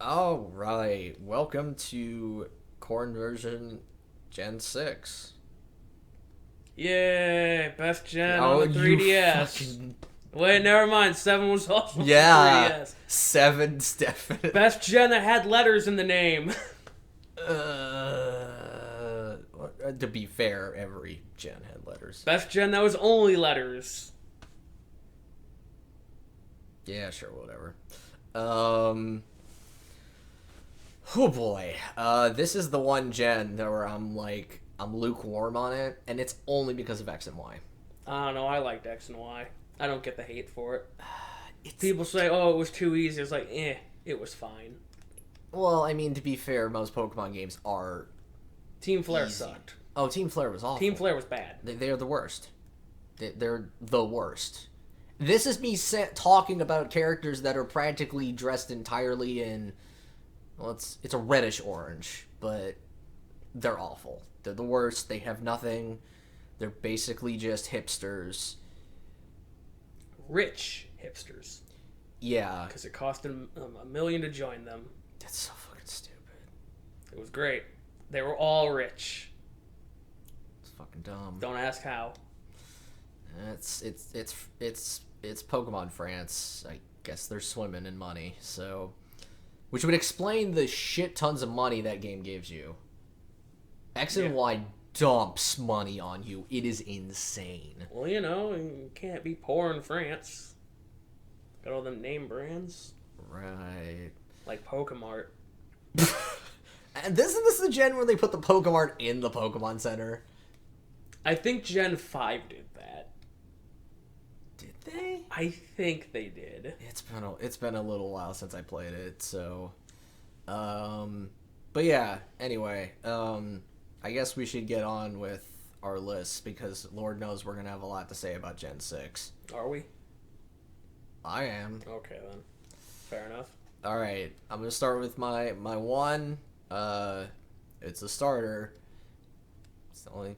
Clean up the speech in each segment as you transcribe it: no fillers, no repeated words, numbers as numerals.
All right, welcome to Corn version Gen 6. Yay! Best gen on Oh, the you 3DS. fucking... Wait, never mind. 7 was also on the Yeah, 3DS. 7's definitely... Best gen that had letters in the name. To be fair, every gen had letters. Best gen that was only letters. Yeah, sure, whatever. Oh boy. This is the one gen where I'm lukewarm on it, and it's only because of X and Y. I don't know. I liked X and Y. I don't get the hate for it. It's... People say, "Oh, it was too easy." It's like, it was fine. Well, I mean, to be fair, most Pokemon games are Team Flare easy. sucked. Oh, Team Flare was awful. Team Flare was bad. They're the worst. They're the worst. This is me talking about characters that are practically dressed entirely in... Well, it's a reddish orange, but they're awful. They're the worst. They have nothing. They're basically just hipsters. Rich hipsters. Yeah. Because it cost them $1 million to join them. That's so fucking stupid. It was great. They were all rich. It's fucking dumb. Don't ask how. It's Pokemon France. I guess they're swimming in money, so... Which would explain the shit tons of money that game gives you. X and Y dumps money on you. It is insane. Well, you can't be poor in France. Got all them name brands. Right. Like Pokemart. And isn't this the gen where they put the Pokemon in the Pokemon Center? I think Gen 5 did that. Did they? I think they did. It's been a little while since I played it, so... But yeah, anyway, I guess we should get on with our list, because Lord knows we're gonna have a lot to say about Gen 6. Are we? I am. Okay, then. Fair enough. Alright, I'm gonna start with my one. It's a starter. It's the only...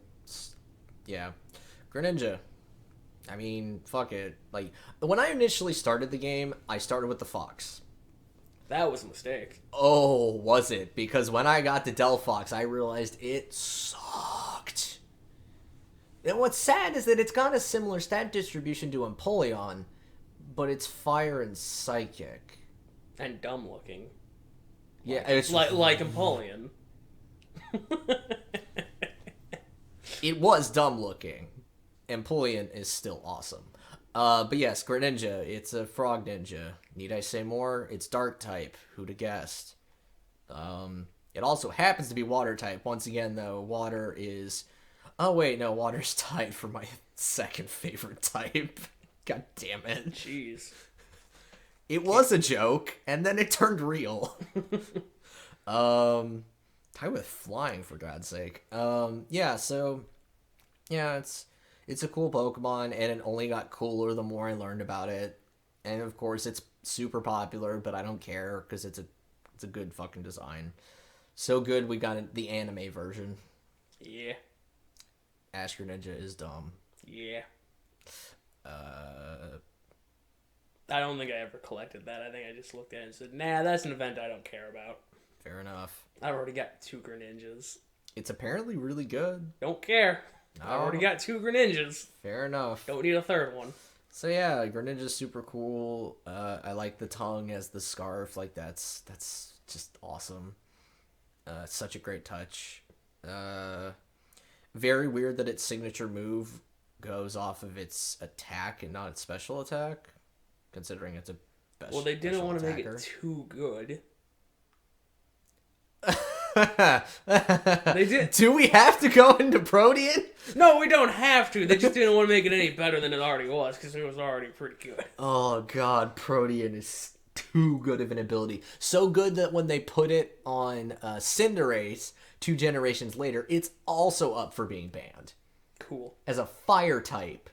Yeah. Greninja. I mean, fuck it. Like, when I initially started the game, I started with the Fox. That was a mistake. Oh, was it? Because when I got to Delphox, I realized it sucked. And what's sad is that it's got a similar stat distribution to Empoleon, but it's fire and psychic. And dumb looking. Yeah, it's like Empoleon. It was dumb looking. Empoleon is still awesome. But yes, Greninja, it's a frog ninja. Need I say more? It's dark type. Who'd have guessed? It also happens to be water type. Once again, though, water is... Oh, wait, no, water's tied for my second favorite type. God damn it. Jeez. It was a joke, and then it turned real. Tied with flying, for God's sake. Yeah, so... Yeah, it's a cool Pokemon, and it only got cooler the more I learned about it. And of course, it's super popular, but I don't care because it's a good fucking design. So good, we got the anime version. Yeah. Ash Greninja is dumb. Yeah. I don't think I ever collected that. I think I just looked at it and said, nah, that's an event I don't care about. Fair enough. I've already got 2 Greninjas. It's apparently really good. Don't care. I already got 2 Greninjas. Fair enough. Don't need a third one. So yeah, Greninja's super cool. I like the tongue as the scarf. Like that's just awesome. Such a great touch. Very weird that its signature move goes off of its attack and not its special attack, considering it's a special. Well, they didn't want to make attacker. it too good. They did. Do we have to go into Protean? No, we don't have to. They just didn't want to make it any better than it already was, because it was already pretty good. Oh god, Protean is too good of an ability. So good that when they put it on Cinderace 2 generations later, it's also up for being banned. Cool. As a fire type.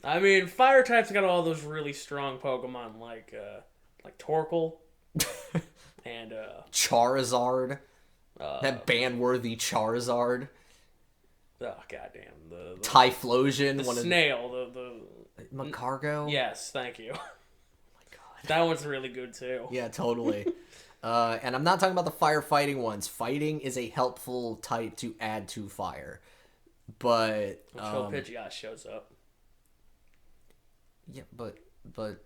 I mean, fire types got all those really strong Pokemon like Torkoal and Charizard. That ban-worthy Charizard. Oh goddamn! The Typhlosion. the snail. The Macargo. Yes, thank you. Oh my god. That one's really good too. Yeah, totally. And I'm not talking about the firefighting ones. Fighting is a helpful type to add to fire. But Until Pidgeot shows up. yeah, but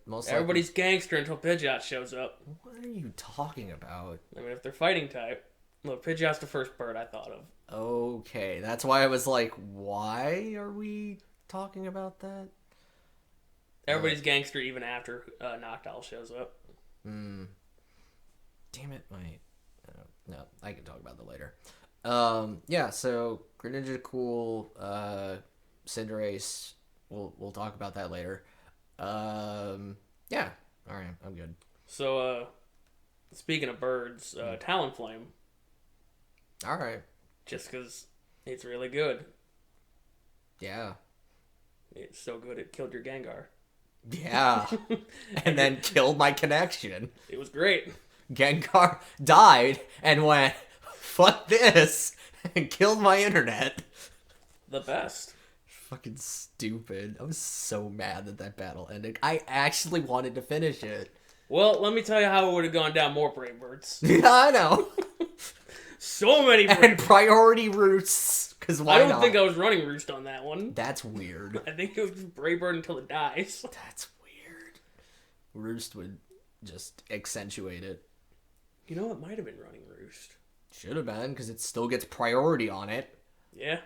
most Everybody's gangster until Pidgeot shows up. What are you talking about? I mean, if they're fighting type, look, Pidgeot's the first bird I thought of. Okay, that's why I was like, why are we talking about that? Everybody's gangster even after Noctowl shows up. Damn it, no, I can talk about that later. Yeah, so Greninja cool, Cinderace, we'll talk about that later. Yeah, all right, I'm good. So, speaking of birds, Talonflame. All right. Just because it's really good. Yeah. It's so good it killed your Gengar. Yeah. And then killed my connection. It was great. Gengar died and went, fuck this, and killed my internet. The best. Fucking stupid. I was so mad that battle ended. I actually wanted to finish it. Well, let me tell you how it would have gone down more Brave Birds. Yeah, I know. So many Brave And priority roosts, because why I don't not? think I was running Roost on that one. That's weird. I think it was just Brave Bird until it dies. That's weird. Roost would just accentuate it. You know, it might have been running Roost. Should have been, because it still gets priority on it. Yeah.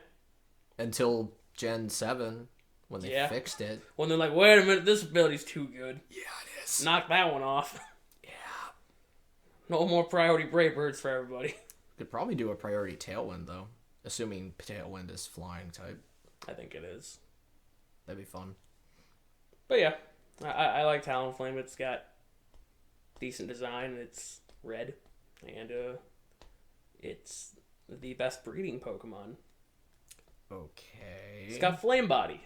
Until Gen 7, when they fixed it. When they're like, wait a minute, this ability's too good. Yeah, it is. Knock that one off. Yeah. No more priority Brave Birds for everybody. Could probably do a priority Tailwind, though. Assuming Tailwind is flying type. I think it is. That'd be fun. But yeah, I like Talonflame. It's got decent design. It's red. And it's the best breeding Pokemon. Okay. It's got Flame Body.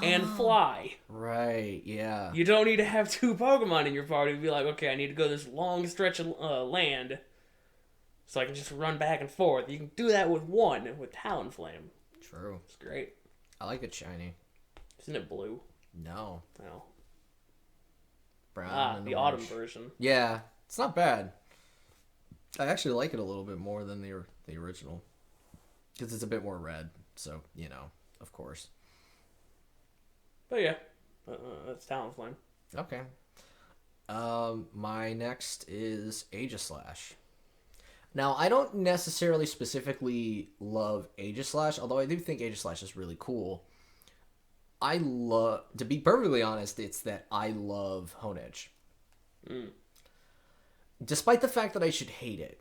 And Fly. Right, yeah. You don't need to have 2 Pokemon in your party to be like, okay, I need to go this long stretch of land so I can just run back and forth. You can do that with 1, with Talonflame. True. It's great. I like it shiny. Isn't it blue? No. No. Brown and the orange. autumn version. Yeah, it's not bad. I actually like it a little bit more than the original. Because it's a bit more red, so, you know, of course. But yeah, that's Talonflame. Okay. My next is Aegislash. Now, I don't necessarily specifically love Aegislash, although I do think Aegislash is really cool. To be perfectly honest, it's that I love Honedge. Despite the fact that I should hate it.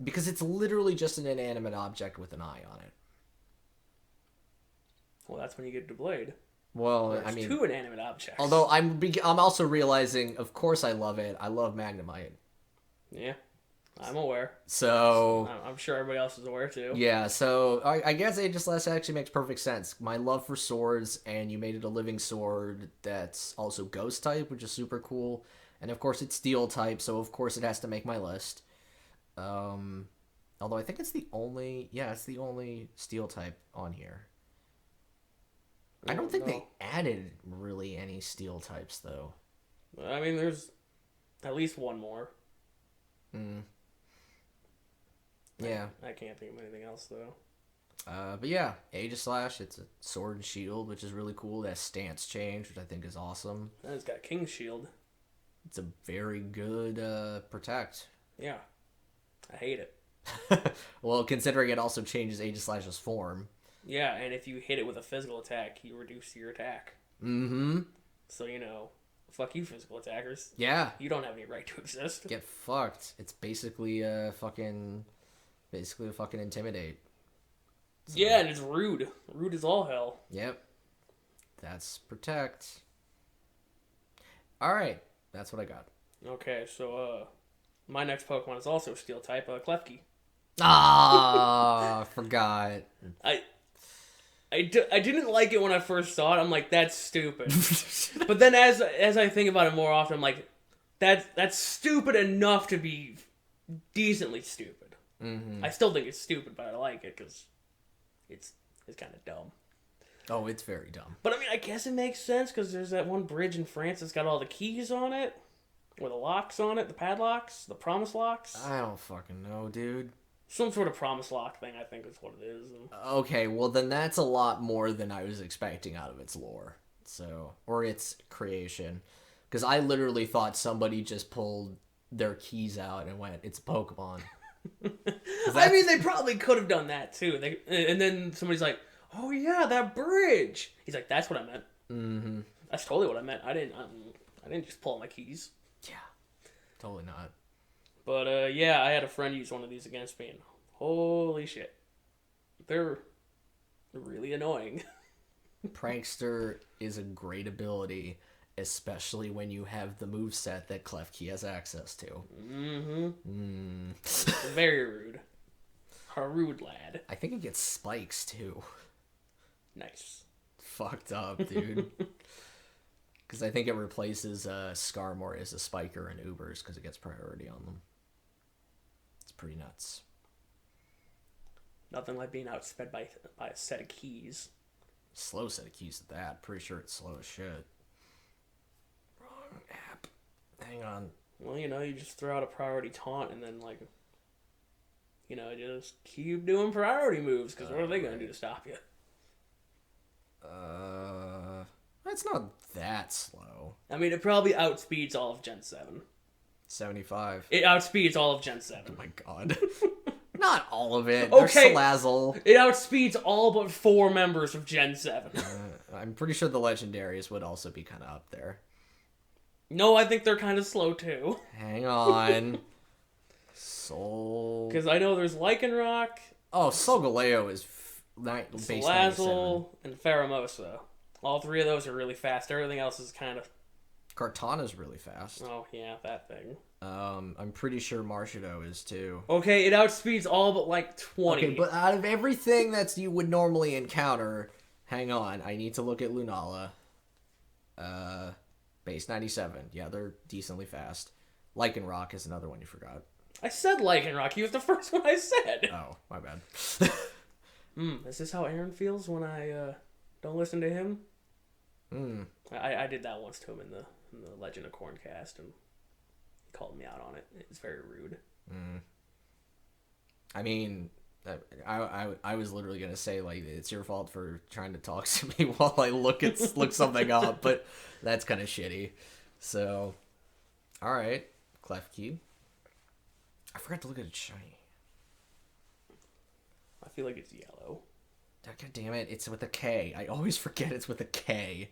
Because it's literally just an inanimate object with an eye on it. Well, that's when you get to Blade. Well, There's I mean, 2 inanimate objects. although I'm also realizing, of course I love it. I love Magnemite. Yeah, I'm aware. So I'm sure everybody else is aware too. yeah, so I guess Aegislash actually makes perfect sense. My love for swords, and you made it a living sword that's also ghost type, which is super cool. And of course it's steel type, so of course it has to make my list. Although I think it's the only steel type on here. I don't think they added really any steel types, though. I mean, there's at least 1 more. Yeah. I can't think of anything else, though. But yeah, Aegislash, it's a sword and shield, which is really cool. It has stance change, which I think is awesome. And it's got King's Shield. It's a very good protect. Yeah. I hate it. Well, considering it also changes Aegislash's form. Yeah, and if you hit it with a physical attack, you reduce your attack. Mm-hmm. So, fuck you, physical attackers. Yeah. You don't have any right to exist. Get fucked. It's basically a fucking intimidate. So, yeah, and it's rude. Rude as all hell. Yep. That's protect. Alright. That's what I got. Okay, so, my next Pokemon is also Steel type, Klefki. Ah, forgot. I didn't like it when I first saw it. I'm like, that's stupid. But then as I think about it more often, I'm like, that's stupid enough to be decently stupid. Mm-hmm. I still think it's stupid, but I like it because it's kind of dumb. Oh, it's very dumb. But I mean, I guess it makes sense because there's that one bridge in France that's got all the keys on it. With the locks on it, the padlocks, the promise locks. I don't fucking know, dude. Some sort of promise lock thing, I think is what it is. Okay, well then that's a lot more than I was expecting out of its lore. So, or its creation. Because I literally thought somebody just pulled their keys out and went, it's a Pokemon. I mean, they probably could have done that too. And then somebody's like, "Oh yeah, that bridge." He's like, "That's what I meant." Mm-hmm. That's totally what I meant. I didn't just pull out my keys. Yeah, totally not. But yeah, I had a friend use one of these against me, and holy shit, they're really annoying. Prankster is a great ability, especially when you have the moveset that Klefki has access to. Very rude. A rude lad. I think it gets spikes too. Nice. Fucked up, dude. Because I think it replaces Skarmory as a spiker in Ubers because it gets priority on them. It's pretty nuts. Nothing like being outsped by a set of keys. Slow set of keys at that. Pretty sure it's slow as shit. Wrong app. Hang on. Well, you just throw out a priority taunt and then, just keep doing priority moves, because what are they going to do to stop you? That's not that slow. I mean, it probably outspeeds all of Gen 7. 75. It outspeeds all of Gen 7. Oh my god. Not all of it. Okay. There's Salazzle. It outspeeds all but 4 members of Gen 7. I'm pretty sure the legendaries would also be kind of up there. No, I think they're kind of slow, too. Hang on. Soul. Because I know there's Lycanroc. Oh, Solgaleo is base 97. Salazzle and Pheromosa. All 3 of those are really fast. Everything else is kind of... Kartana's really fast. Oh, yeah, that thing. I'm pretty sure Marshadow is too. Okay, it outspeeds all but 20. Okay, but out of everything that you would normally encounter, hang on, I need to look at Lunala. Base 97. Yeah, they're decently fast. Lycanroc is another one you forgot. I said Lycanroc. He was the first one I said. Oh, my bad. Is this how Aaron feels when I don't listen to him? I did that once to him in the Legend of Corncast, and he called me out on it. It's very rude. I mean, I was literally gonna say it's your fault for trying to talk to me while I look something up, but that's kind of shitty. So, all right, Klefki. I forgot to look at its shiny. I feel like it's yellow. God damn it! It's with a K. I always forget it's with a K.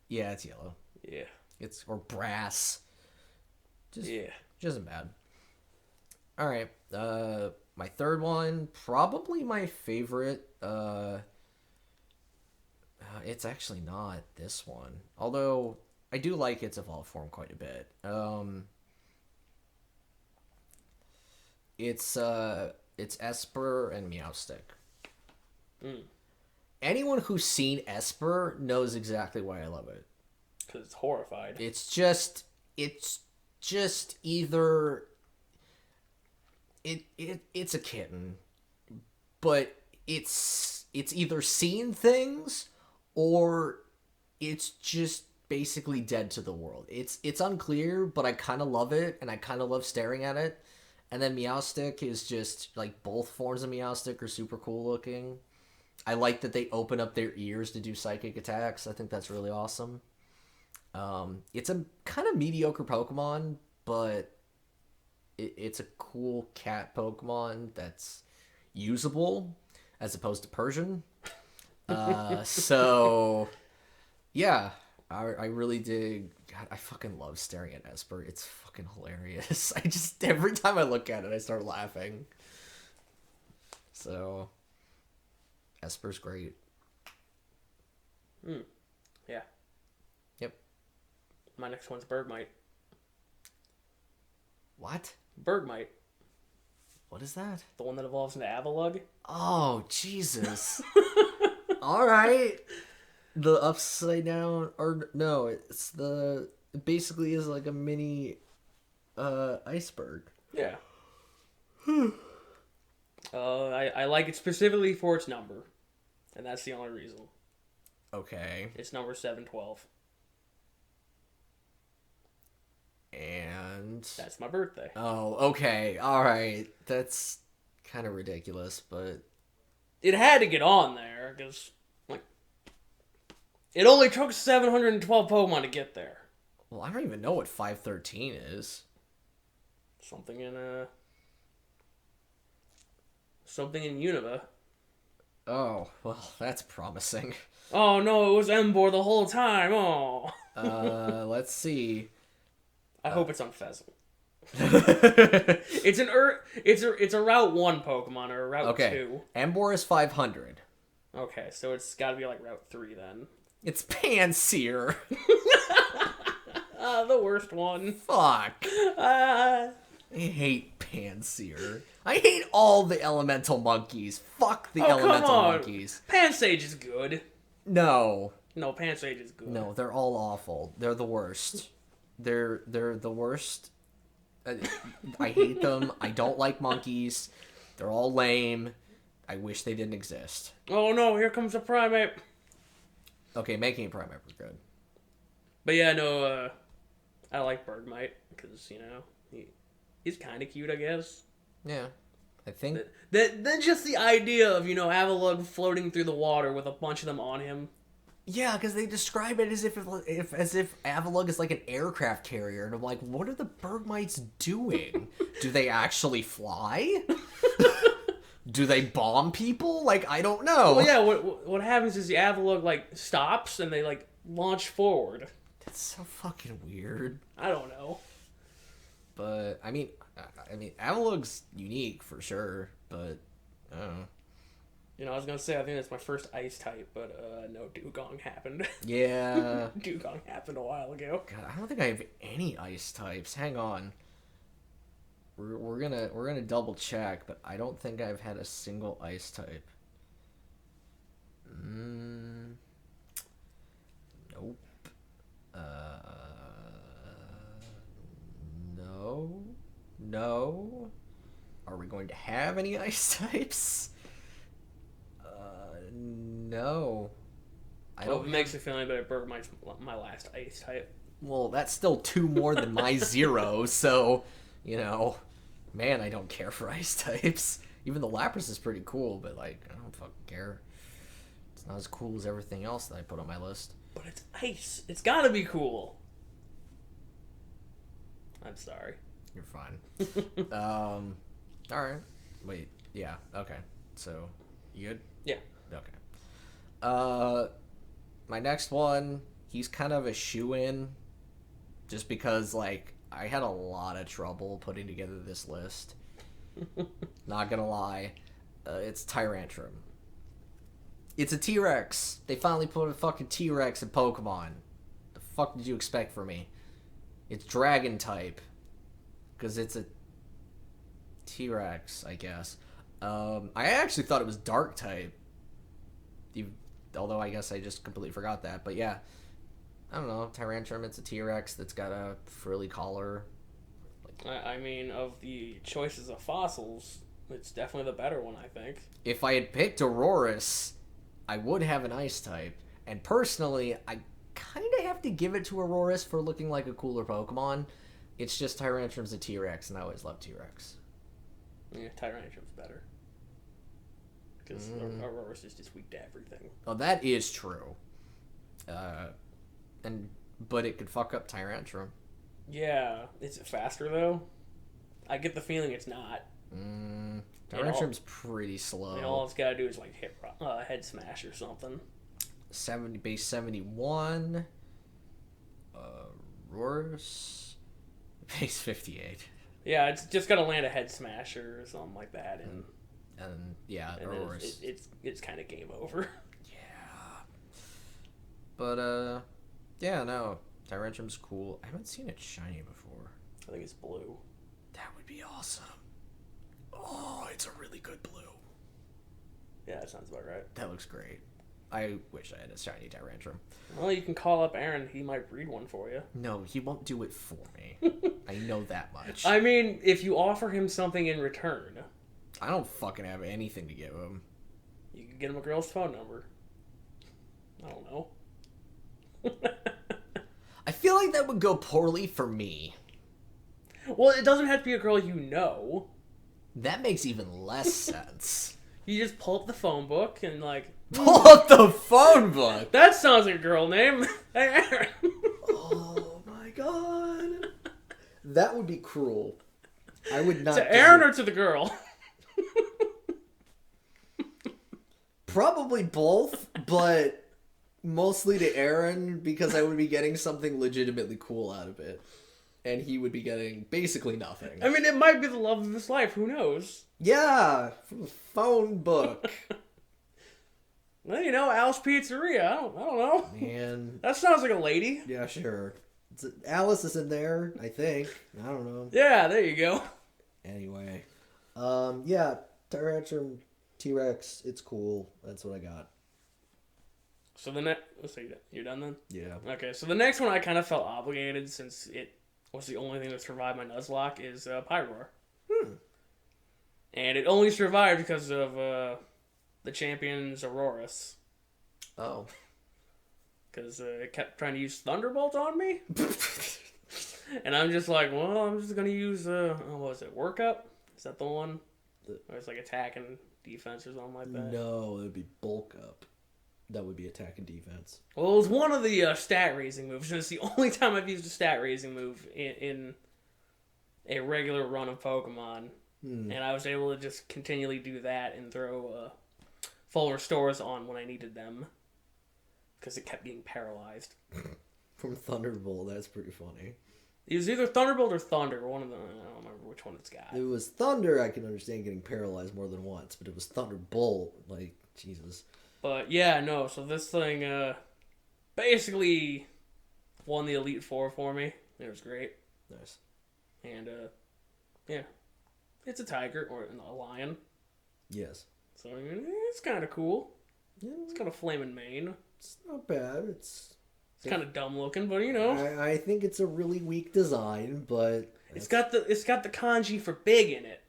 Yeah, it's yellow. Yeah. Or brass. Just isn't bad. All right. My third one, probably my favorite. It's actually not this one, although I do like its evolved form quite a bit. It's Esper and Meowstic. Anyone who's seen Esper knows exactly why I love it. Because it's horrified. It's just either it's a kitten, but it's either seen things or it's just basically dead to the world. It's unclear, but I kind of love it, and I kind of love staring at it. And then Meowstic is just both forms of Meowstic are super cool looking. I like that they open up their ears to do psychic attacks. I think that's really awesome. It's a kind of mediocre Pokemon, but it's a cool cat Pokemon that's usable as opposed to Persian. So yeah, I really dig. God, I fucking love staring at Esper. It's fucking hilarious. Every time I look at it, I start laughing. So Esper's great. Yeah. Yep. My next one's Bergmite. What? Bergmite. What is that? The one that evolves into Avalugg. Oh, Jesus. All right. The upside down, or no, it basically is like a mini iceberg. Yeah. I like it specifically for its number, and that's the only reason. Okay. It's number 712. And That's my birthday. oh, okay, all right. That's kind of ridiculous, but It had to get on there because like it only took 712 Pokemon to get there. well, I don't even know what 513 is. Something in Unova. Oh, well, that's promising. Oh no, it was Emboar the whole time. Oh. Let's see. I hope it's on Pheasant. It's a Route 1 Pokemon or a Route 2. Emboar is 500. Okay, so it's got to be like Route 3 then. It's Panseer. The worst one. Fuck. I hate Panseer. I hate all the elemental monkeys. Fuck the elemental monkeys. Pansage is good. No. No, Pansage is good. No, they're all awful. They're the worst. They're the worst. I hate them. I don't like monkeys. They're all lame. I wish they didn't exist. Oh no, here comes a Primate. Okay, making a Primate was good. But yeah, no, I like Bergmite because, you know, he's kind of cute, I guess. Yeah, I think... Then just the idea of, you know, Avalugg floating through the water with a bunch of them on him. Yeah, because they describe it as if Avalugg is like an aircraft carrier, and I'm like, what are the Bergmites doing? Do they actually fly? Do they bomb people? Like, I don't know. Well, yeah, what happens is the Avalugg, like, stops, and they, like, launch forward. That's so fucking weird. I don't know. But, I mean, Avalugg's unique, for sure, but, I don't know. You know, I was gonna say, I think that's my first ice type, but, no, Dugong happened. Yeah. Dugong happened a while ago. God, I don't think I have any ice types. Hang on. We're gonna double check, but I don't think I've had a single ice type. Nope. No. Are we going to have any ice types? No. I don't. It makes me feel like that Bergmite's my last ice type. Well, that's still 2 more than my 0, so, you know, man, I don't care for ice types. Even the Lapras is pretty cool, but, like, I don't fucking care. It's not as cool as everything else that I put on my list. But it's ice. It's gotta be cool. I'm sorry. You're fine. Alright. Wait, yeah, okay. So, you good? Yeah. Okay. My next one, he's kind of a shoo-in. Just because, like, I had a lot of trouble putting together this list. Not gonna lie. It's Tyrantrum. It's a T-Rex. They finally put a fucking T-Rex in Pokemon. The fuck did you expect from me? It's Dragon type. Because it's a T-Rex, I guess. I actually thought it was Dark type. Although I guess I just completely forgot that. But yeah. I don't know. Tyrantrum, it's a T-Rex that's got a frilly collar. I mean, of the choices of fossils, it's definitely the better one, I think. If I had picked Aurorus, I would have an ice type. And personally, I kind of have to give it to Aurorus for looking like a cooler Pokemon. It's just Tyrantrum's a T-Rex, and I always love T-Rex. Yeah, Tyrantrum's better. Because Aurorus is just weak to everything. Oh, that is true. But it could fuck up Tyrantrum. Yeah. Is it faster, though? I get the feeling it's not. Tyrantrum's pretty slow. And all it's got to do is, like, hit Head Smash or something. Base 71. Aurorus. Base 58. Yeah, it's just got to land a Head Smash or something like that. And yeah, and Aurorus. It's kind of game over. Yeah. But, yeah, no. Tyrantrum's cool. I haven't seen it shiny before. I think it's blue. That would be awesome. Oh, it's a really good blue. Yeah, that sounds about right. That looks great. I wish I had a shiny Tyrantrum. Well, you can call up Aaron. He might breed one for you. No, he won't do it for me. I know that much. I mean, if you offer him something in return. I don't fucking have anything to give him. You can get him a girl's phone number. I don't know. I feel like that would go poorly for me. Well, it doesn't have to be a girl you know. That makes even less sense. You just pull up the phone book and like... Pull up the phone book! That sounds like a girl name. Hey, Aaron. Oh my god. That would be cruel. I would not... To Aaron or to the girl? Probably both, but mostly to Aaron because I would be getting something legitimately cool out of it. And he would be getting basically nothing. I mean, it might be the love of his life. Who knows? Yeah, from a phone book. Well, you know, Al's Pizzeria. I don't know. Man. That sounds like a lady. Yeah, sure. Alice is in there, I think. I don't know. Yeah, there you go. Anyway. Yeah, Tyrantrum, T-Rex, it's cool. That's what I got. So the next... Let's see, you're done then? Yeah. Okay, so the next one I kind of felt obligated since it was the only thing that survived my Nuzlocke is Pyroar. And it only survived because of the champion's Auroras. Oh. Because it kept trying to use Thunderbolt on me. And I'm just like, well, I'm just going to use, what was it, Work Up? Is that the one? Or it's like attack and defense or something like that? No, it would be Bulk Up. That would be attack and defense. Well, it was one of the stat raising moves, and it's the only time I've used a stat raising move in a regular run of Pokemon. And I was able to just continually do that and throw full restores on when I needed them. Because it kept getting paralyzed. From Thunderbolt, that's pretty funny. It was either Thunderbolt or Thunder, one of them. I don't remember which one it's got. If it was Thunder, I can understand getting paralyzed more than once, but it was Thunderbolt, like, Jesus. But yeah, no, so this thing basically won the Elite Four for me. It was great. Nice. And yeah, it's a tiger or a lion. Yes. So I mean, it's kind of cool. Yeah, It's got a flaming mane. it's not bad. It's kind of dumb looking, but you know, I think it's a really weak design, but it's got the kanji for big in it.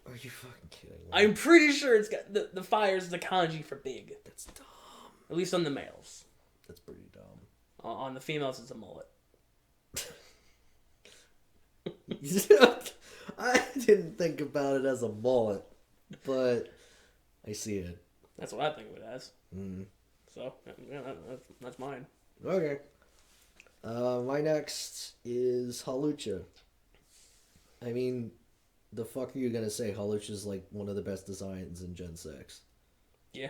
Are you fucking kidding me? I'm pretty sure it's got the fire's the kanji for big. That's dumb. At least on the males. That's pretty dumb. On the females, it's a mullet. I didn't think about it as a mullet, but I see it. That's what I think of it as. Mm. So yeah, that's mine. Okay. My next is Hawlucha. I mean, the fuck are you gonna say? Hawlucha's like one of the best designs in Gen 6. Yeah.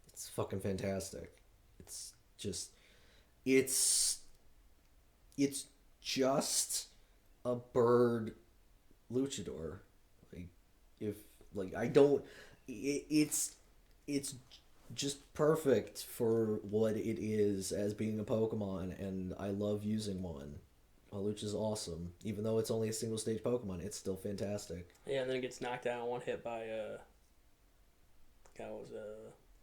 It's fucking fantastic. It's just... It's just a bird luchador. Like, if... Like, I don't... It's just perfect for what it is as being a Pokemon, and I love using one. Hawlucha's awesome. Even though it's only a single stage Pokemon, it's still fantastic. Yeah, and then it gets knocked down one hit by that was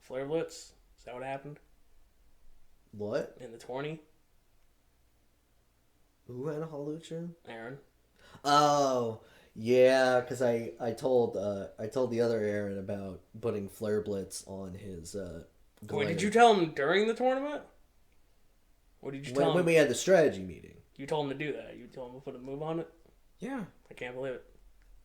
Flare Blitz. Is that what happened? What? In the tourney? Who had a Hawlucha? Aaron. Oh, yeah, because I told the other Aaron about putting Flare Blitz on his Wait, did you tell him during the tournament? Or did you tell him when we had the strategy meeting? You told him to do that. You told him to put a move on it? Yeah. I can't believe it.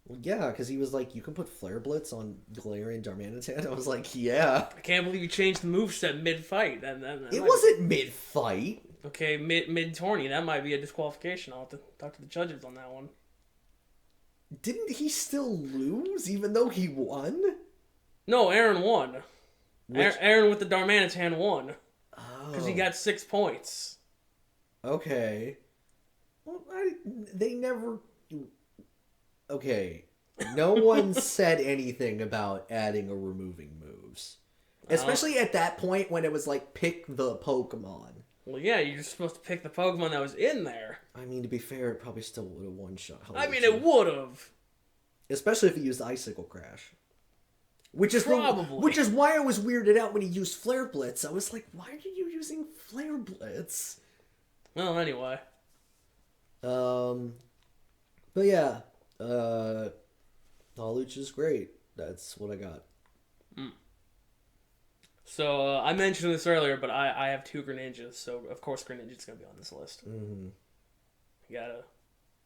Well, yeah, because he was like, you can put Flare Blitz on Galarian Darmanitan. I was like, yeah. I can't believe you changed the moveset mid-fight. It wasn't mid-fight. Okay, mid-tourney. That might be a disqualification. I'll have to talk to the judges on that one. Didn't he still lose, even though he won? No, Aaron won. Aaron with the Darmanitan won. Because he got 6 points. Okay. Well, they never... Okay. No one said anything about adding or removing moves. Especially at that point when it was like, pick the Pokemon. Well, yeah, you're just supposed to pick the Pokemon that was in there. I mean, to be fair, it probably still would have one-shot. I mean, it would have. Especially if he used Icicle Crash. Which is Probably. why I was weirded out when he used Flare Blitz. I was like, why are you using Flare Blitz? Well, anyway. But yeah. Hawlucha's great. That's what I got. So, I mentioned this earlier, but I have 2 Greninjas, so of course Greninja's going to be on this list. Mm-hmm. You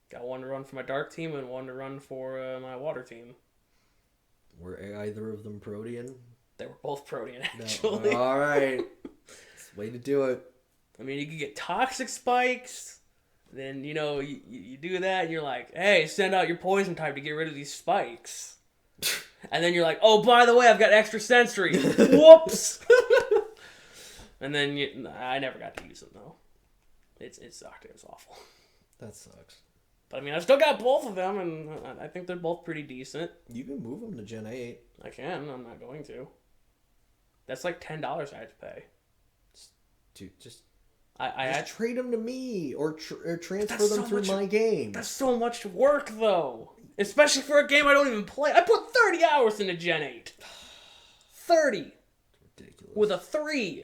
Got one to run for my dark team and one to run for my water team. Were either of them Protean? They were both Protean, actually. No. All right. That's the way to do it. I mean, you could get toxic spikes. Then, you do that and you're like, hey, send out your poison type to get rid of these spikes. And then you're like, oh, by the way, I've got extra sensory. Whoops. And then I never got to use them, though. It sucked. It was awful. That sucks. But, I mean, I've still got both of them, and I think they're both pretty decent. You can move them to Gen 8. I can. I'm not going to. That's like $10 I have to pay. Dude, just trade them to me or transfer them through my game. That's so much work, though. Especially for a game I don't even play. I put 30 hours into Gen 8. 30. Ridiculous. With a 3.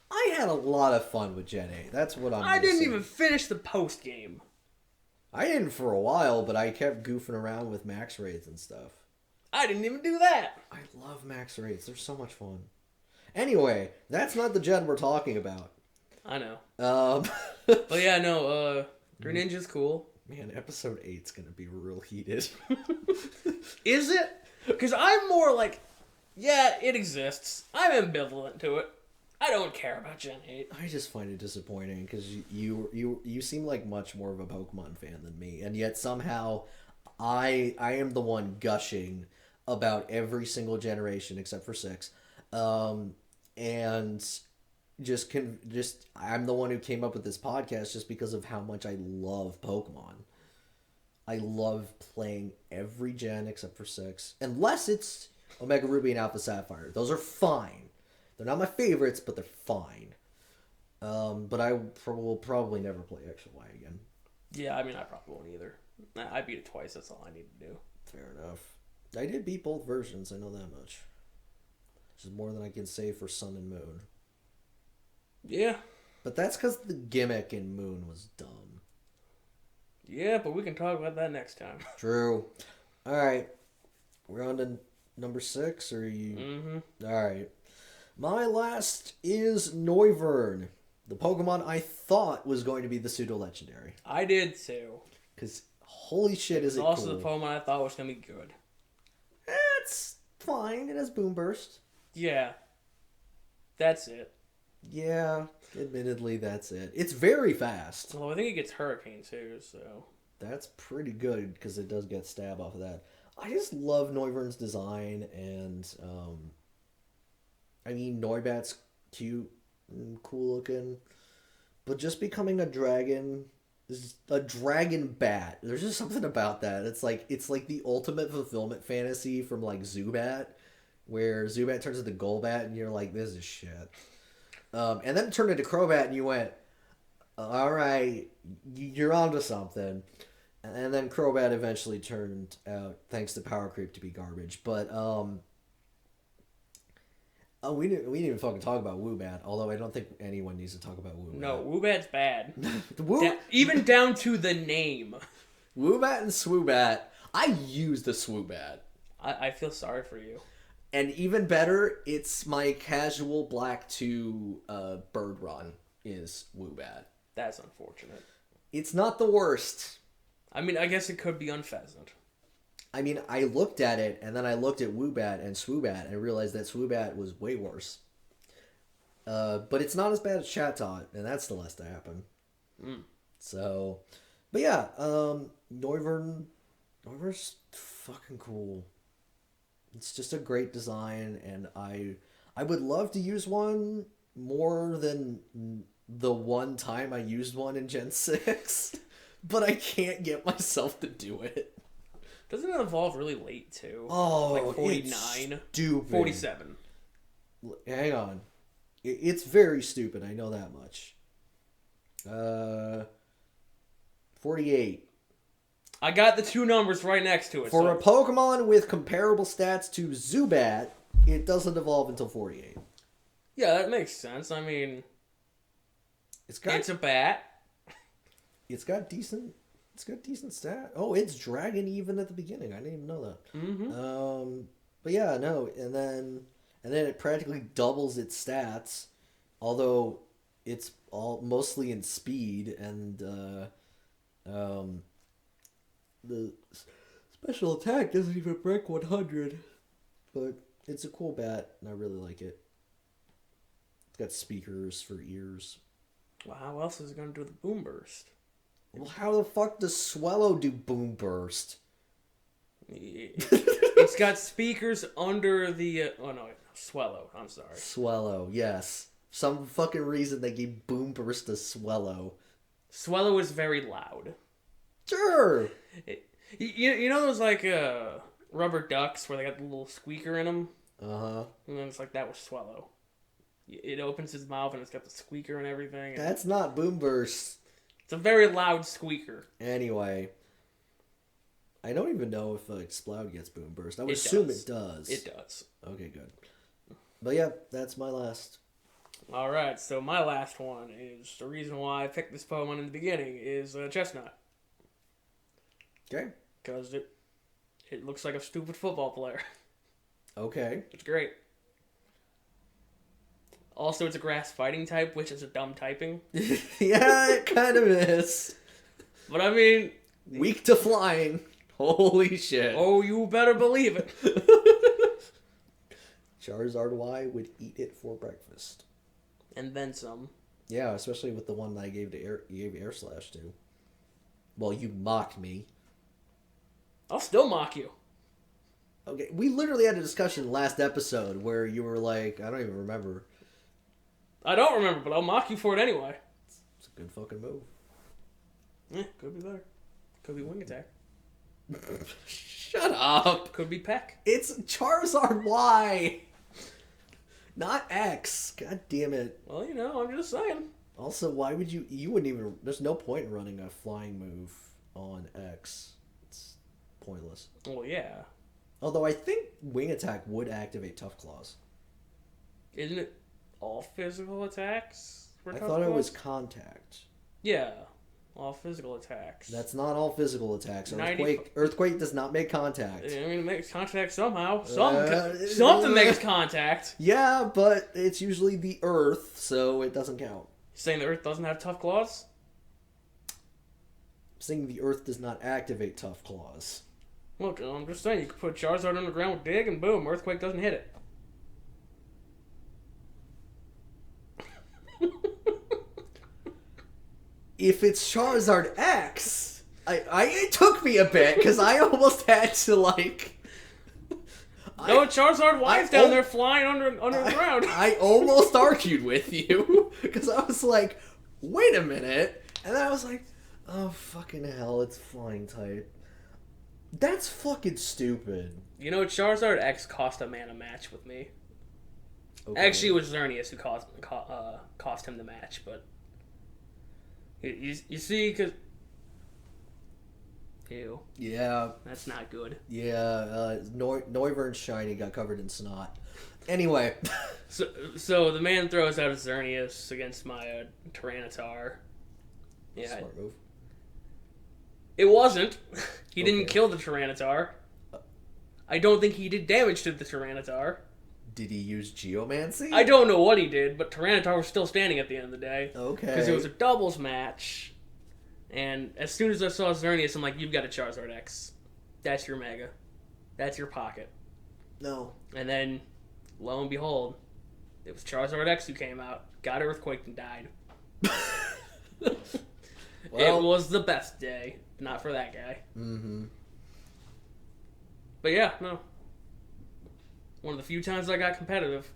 I had a lot of fun with Gen 8. That's what I didn't even finish the post game. I didn't for a while, but I kept goofing around with max raids and stuff. I didn't even do that. I love max raids. They're so much fun. Anyway, that's not the Gen we're talking about. I know. But yeah, no, Greninja's cool. Man, episode 8's gonna be real heated. Is it? Because I'm more like, yeah, it exists. I'm ambivalent to it. I don't care about Gen 8. I just find it disappointing because you seem like much more of a Pokemon fan than me, and yet somehow I am the one gushing about every single generation except for 6, and I'm the one who came up with this podcast just because of how much I love Pokemon. I love playing every gen except for 6, unless it's Omega Ruby and Alpha Sapphire. Those are fine. They're not my favorites, but they're fine. But I will probably never play X or Y again. Yeah, I mean, I probably won't either. I beat it twice. That's all I need to do. Fair enough. I did beat both versions. I know that much. Which is more than I can say for Sun and Moon. Yeah. But that's because the gimmick in Moon was dumb. Yeah, but we can talk about that next time. True. All right. We're on to number 6, or you... Mm-hmm. All right. My last is Noivern, the Pokemon I thought was going to be the pseudo-legendary. I did too. Because holy shit, is it cool. It's also the Pokemon I thought was going to be good. It's fine. It has Boom Burst. Yeah. That's it. Yeah, admittedly, that's it. It's very fast. Well, I think it gets Hurricane too, so... That's pretty good, because it does get Stab off of that. I just love Noivern's design, and... I mean, Noibat's cute and cool looking, but just becoming a dragon bat. There's just something about that. It's like the ultimate fulfillment fantasy from like Zubat, where Zubat turns into Golbat and you're like, this is shit. And then it turned into Crobat and you went, all right, you're onto something. And then Crobat eventually turned out, thanks to power creep, to be garbage. But we didn't even fucking talk about Woobat, although I don't think anyone needs to talk about Woobat. No, Woobat's bad. Even down to the name. Woobat and Swoobat. I use the Swoobat. I feel sorry for you. And even better, it's my casual Black 2 Bird Run is Woobat. That's unfortunate. It's not the worst. I mean, I guess it could be Unpheasant. I mean, I looked at it, and then I looked at Woobat and Swoobat, and I realized that Swoobat was way worse. But it's not as bad as Chatot, and that still has to happen. Mm. So, but yeah, Noivern's fucking cool. It's just a great design, and I would love to use one more than the one time I used one in Gen 6, but I can't get myself to do it. Doesn't it evolve really late, too? Oh, like 49? Stupid. 47. Hang on. It's very stupid, I know that much. 48. I got the two numbers right next to it. For a Pokemon with comparable stats to Zubat, it doesn't evolve until 48. Yeah, that makes sense. I mean, it's a bat. It's got decent stat. Oh, it's Dragon even at the beginning. I didn't even know that. Mm-hmm. But yeah, no, and then it practically doubles its stats. Although it's all mostly in speed, and the special attack doesn't even break 100. But it's a cool bat, and I really like it. It's got speakers for ears. Well, how else is it going to do the boom burst? Well, how the fuck does Swellow do boom burst? It's got speakers under the... oh, no, Swellow. I'm sorry. Swellow, yes. Some fucking reason they gave boom burst to Swellow. Swellow is very loud. Sure! You know those, like, rubber ducks where they got the little squeaker in them? Uh-huh. And then it's like that with Swellow. It opens his mouth and it's got the squeaker and everything. And That's not boom burst. it's a very loud squeaker. Anyway, I don't even know if Exploud gets boom burst. I would assume it does. It does. Okay, good. But yeah, that's my last. Alright, so my last one is the reason why I picked this Pokemon in the beginning is Chestnut. Okay. Because it looks like a stupid football player. Okay. It's great. Also, it's a grass fighting type, which is a dumb typing. Yeah, it kind of is. But I mean... weak to flying. Holy shit. oh, you better believe it. Charizard Y would eat it for breakfast. And then some. Yeah, especially with the one that I gave to you gave Air Slash to. Well, you mocked me. I'll still mock you. Okay, we literally had a discussion last episode where you were like, I don't even remember. I don't remember, but I'll mock you for it anyway. It's a good fucking move. Could be better. Could be Wing Attack. Shut up. Could be Peck. It's Charizard Y. Not X. God damn it. Well, you know, I'm just saying. Also, why would you wouldn't even, there's no point in running a flying move on X. It's pointless. Well, yeah. Although I think Wing Attack would activate Tough Claws. Isn't it all physical attacks? I thought it was contact. Yeah. All physical attacks. That's not all physical attacks. 90 Earthquake does not make contact. I mean, it makes contact somehow. Something makes contact. Yeah, but it's usually the Earth, so it doesn't count. Saying the Earth doesn't have tough claws? Saying the Earth does not activate Tough Claws. Look, I'm just saying, you could put Charizard underground with Dig, and boom, Earthquake doesn't hit it. If it's Charizard X, it took me a bit, because I almost had to, like... No, Charizard Y's down there flying under the ground. I almost argued with you, because I was like, wait a minute, and then I was like, oh, fucking hell, it's flying type. That's fucking stupid. You know, Charizard X cost a man a match with me. Okay. Actually, it was Xerneas who cost him the match, but... You see, because... Ew. Yeah. That's not good. Yeah, Noivern's shiny got covered in snot. Anyway. So the man throws out a Xerneas against my Tyranitar. Yeah. Smart move. It wasn't. He didn't Okay. kill the Tyranitar. I don't think he did damage to the Tyranitar. Did he use Geomancy? I don't know what he did, but Tyranitar was still standing at the end of the day. Okay. Because it was a doubles match. And as soon as I saw Xerneas, I'm like, you've got a Charizard X. That's your Mega. That's your pocket. No. And then, lo and behold, it was Charizard X who came out, got Earthquaked, and died. Well, it was the best day. Not for that guy. Mm-hmm. But yeah, no. One of the few times I got competitive.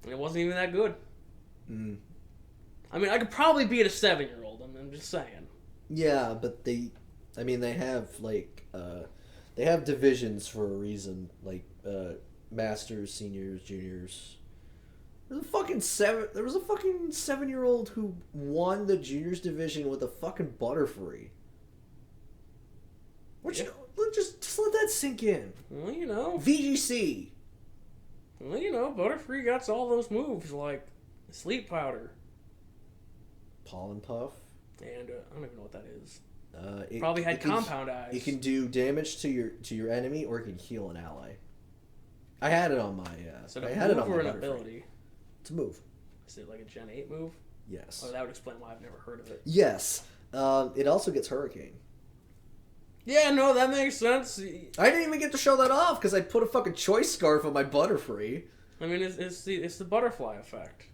And it wasn't even that good. Mm. I mean, I could probably beat a 7-year-old. I'm just saying. Yeah, but they have, like, they have divisions for a reason. Like, masters, seniors, juniors. There was a fucking 7-year-old who won the juniors division with a fucking Butterfree. Just let that sink in. Well, you know. VGC. Well, you know, Butterfree got all those moves, like Sleep Powder. Pollen Puff. And I don't even know what that is. It Probably had can, Compound Eyes. It can do damage to your enemy, or it can heal an ally. I had it on my. So I had it on my an Butterfree. ability. It's a move. Is it like a Gen 8 move? Yes. Oh, that would explain why I've never heard of it. Yes. It also gets Hurricane. Yeah, no, that makes sense. I didn't even get to show that off because I put a fucking choice scarf on my Butterfree. I mean, it's the butterfly effect.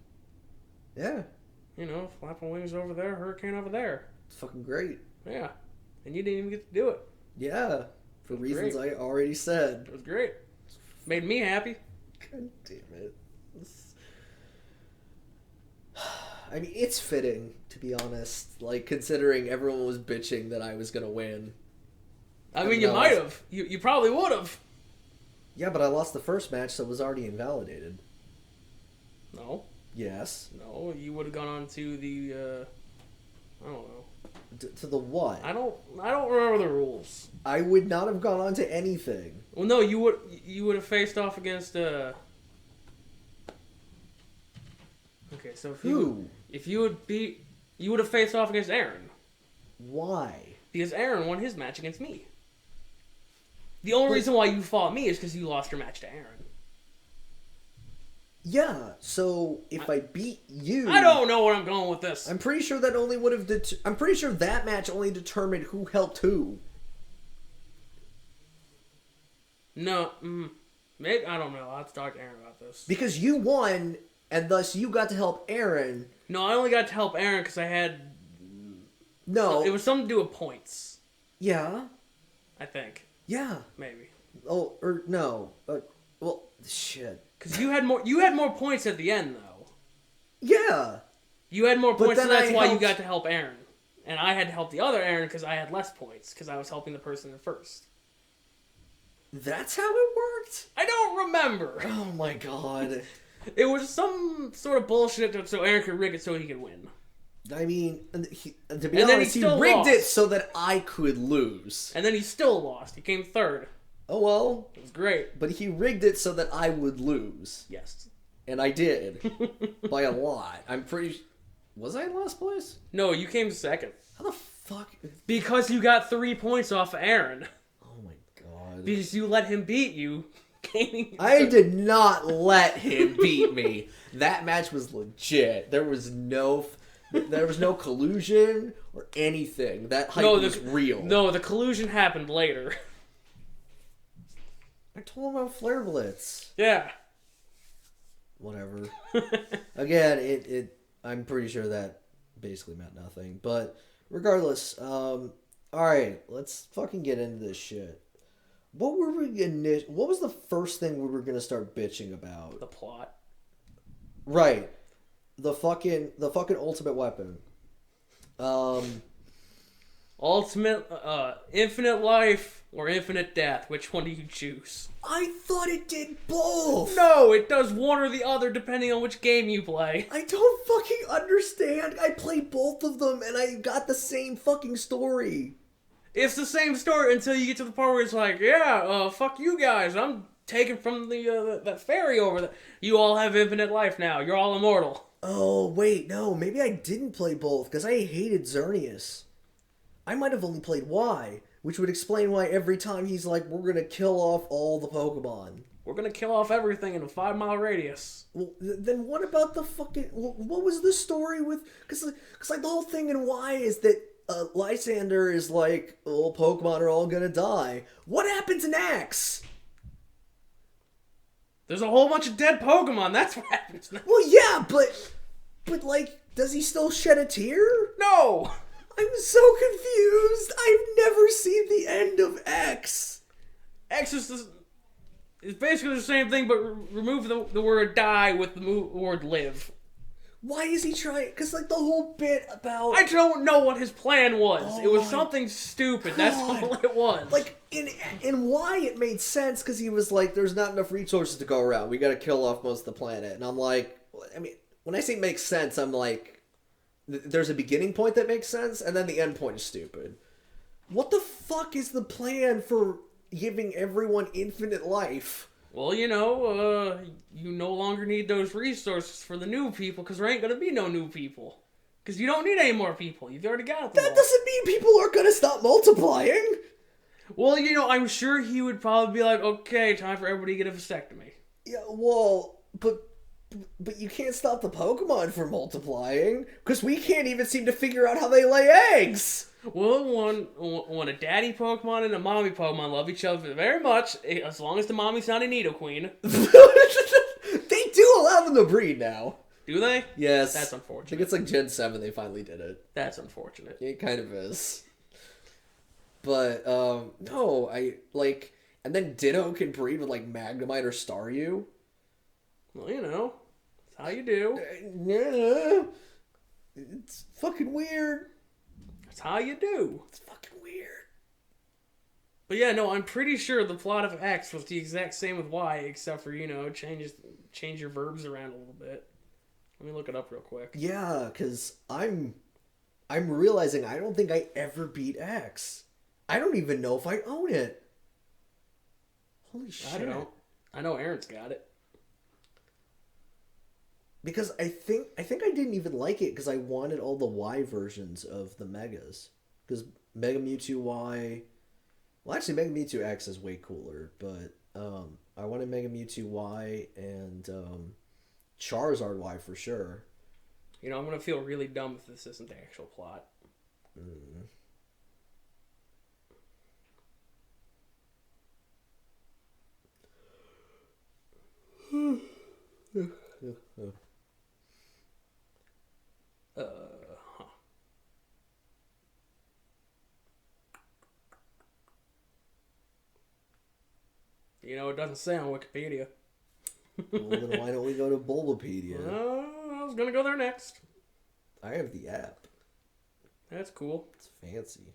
Yeah. You know, flapping wings over there, hurricane over there. It's fucking great. Yeah. And you didn't even get to do it. Yeah. For reasons I already said. It was great. Made me happy. God damn it. I mean, it's fitting, to be honest. Like, considering everyone was bitching that I was going to win. I mean, you might have. You probably would have. Yeah, but I lost the first match, so it was already invalidated. No. Yes. No, you would have gone on to the, I don't know. To the what? I don't remember the rules. I would not have gone on to anything. Well, no, you would have faced off against, Okay, so if you would have faced off against Aaron. Why? Because Aaron won his match against me. The only reason why you fought me is because you lost your match to Aaron. Yeah, so if I beat you... I don't know where I'm going with this. I'm pretty sure that only would have... I'm pretty sure that match only determined who helped who. No, maybe, I don't know. I'll have to talk to Aaron about this. Because you won, and thus you got to help Aaron. No, I only got to help Aaron because I had... No. It was something to do with points. Yeah. I think. Yeah. Maybe. Oh, or no. Well, shit. Because you had more points at the end, though. Yeah. You had more points, so that's why you got to help Aaron. And I had to help the other Aaron because I had less points, because I was helping the person first. That's how it worked? I don't remember. Oh my god. It was some sort of bullshit so Aaron could rig it so he could win. I mean, to be honest, he rigged it so that I could lose. And then he still lost. He came third. Oh well. It was great. But he rigged it so that I would lose. Yes. And I did. By a lot. I'm pretty... Was I in last place? No, you came second. How the fuck... Because you got 3 points off of Aaron. Oh my god. Because you let him beat you. I did not let him beat me. That match was legit. There was no collusion or anything. That hype was real. No, the collusion happened later. I told him about Flare Blitz. Yeah. Whatever. Again, I'm pretty sure that basically meant nothing. But regardless, alright, let's fucking get into this shit. What was the first thing we were gonna start bitching about? The plot. Right. The fucking ultimate weapon. Ultimate, infinite life or infinite death. Which one do you choose? I thought it did both! No, it does one or the other depending on which game you play. I don't fucking understand. I played both of them and I got the same fucking story. It's the same story until you get to the part where it's like, yeah, fuck you guys. I'm taken from that fairy over there. You all have infinite life now. You're all immortal. Oh, wait, no. Maybe I didn't play both because I hated Xerneas. I might have only played Y, which would explain why every time he's like, we're going to kill off all the Pokemon. We're going to kill off everything in a 5-mile radius. Well, then what about the fucking... What was the story with... Because like, the whole thing in Y is that Lysander is like, oh, Pokemon are all going to die. What happens in X? There's a whole bunch of dead Pokemon. That's what happens now. Well, yeah, but like, does he still shed a tear? No! I'm so confused. I've never seen the end of X. X is it's basically the same thing, but remove the word die with the word live. Why is he trying? Because, like, the whole bit about... I don't know what his plan was. Oh, it was something stupid. That's all it was. Like, in Y, it made sense because he was like, there's not enough resources to go around. We got to kill off most of the planet. And I'm like, I mean, when I say makes sense, I'm like, there's a beginning point that makes sense, and then the end point is stupid. What the fuck is the plan for giving everyone infinite life? Well, you know, you no longer need those resources for the new people, because there ain't gonna be no new people. Because you don't need any more people. You've already got them. That doesn't mean people are gonna stop multiplying. Well, you know, I'm sure he would probably be like, okay, time for everybody to get a vasectomy. Yeah, well, but But you can't stop the Pokemon from multiplying, because we can't even seem to figure out how they lay eggs! Well, when a daddy Pokemon and a mommy Pokemon love each other very much, as long as the mommy's not a Nidoqueen. They do allow them to breed now. Do they? Yes. That's unfortunate. I think it's like Gen 7 they finally did it. That's unfortunate. It kind of is. But, no, and then Ditto can breed with, like, Magnemite or Staryu. Well, you know, that's how you do. Yeah. It's fucking weird. That's how you do. It's fucking weird. But yeah, no, I'm pretty sure the plot of X was the exact same with Y, except for, you know, change your verbs around a little bit. Let me look it up real quick. Yeah, because I'm realizing I don't think I ever beat X. I don't even know if I own it. Holy shit. I don't. I know Aaron's got it. Because I think I didn't even like it because I wanted all the Y versions of the Megas. Because Mega Mewtwo Y... Well, actually, Mega Mewtwo X is way cooler, but I wanted Mega Mewtwo Y and Charizard Y for sure. You know, I'm going to feel really dumb if this isn't the actual plot. Huh. You know, it doesn't say on Wikipedia. Well, then why don't we go to Bulbapedia? I was gonna go there next. I have the app. That's cool. It's fancy.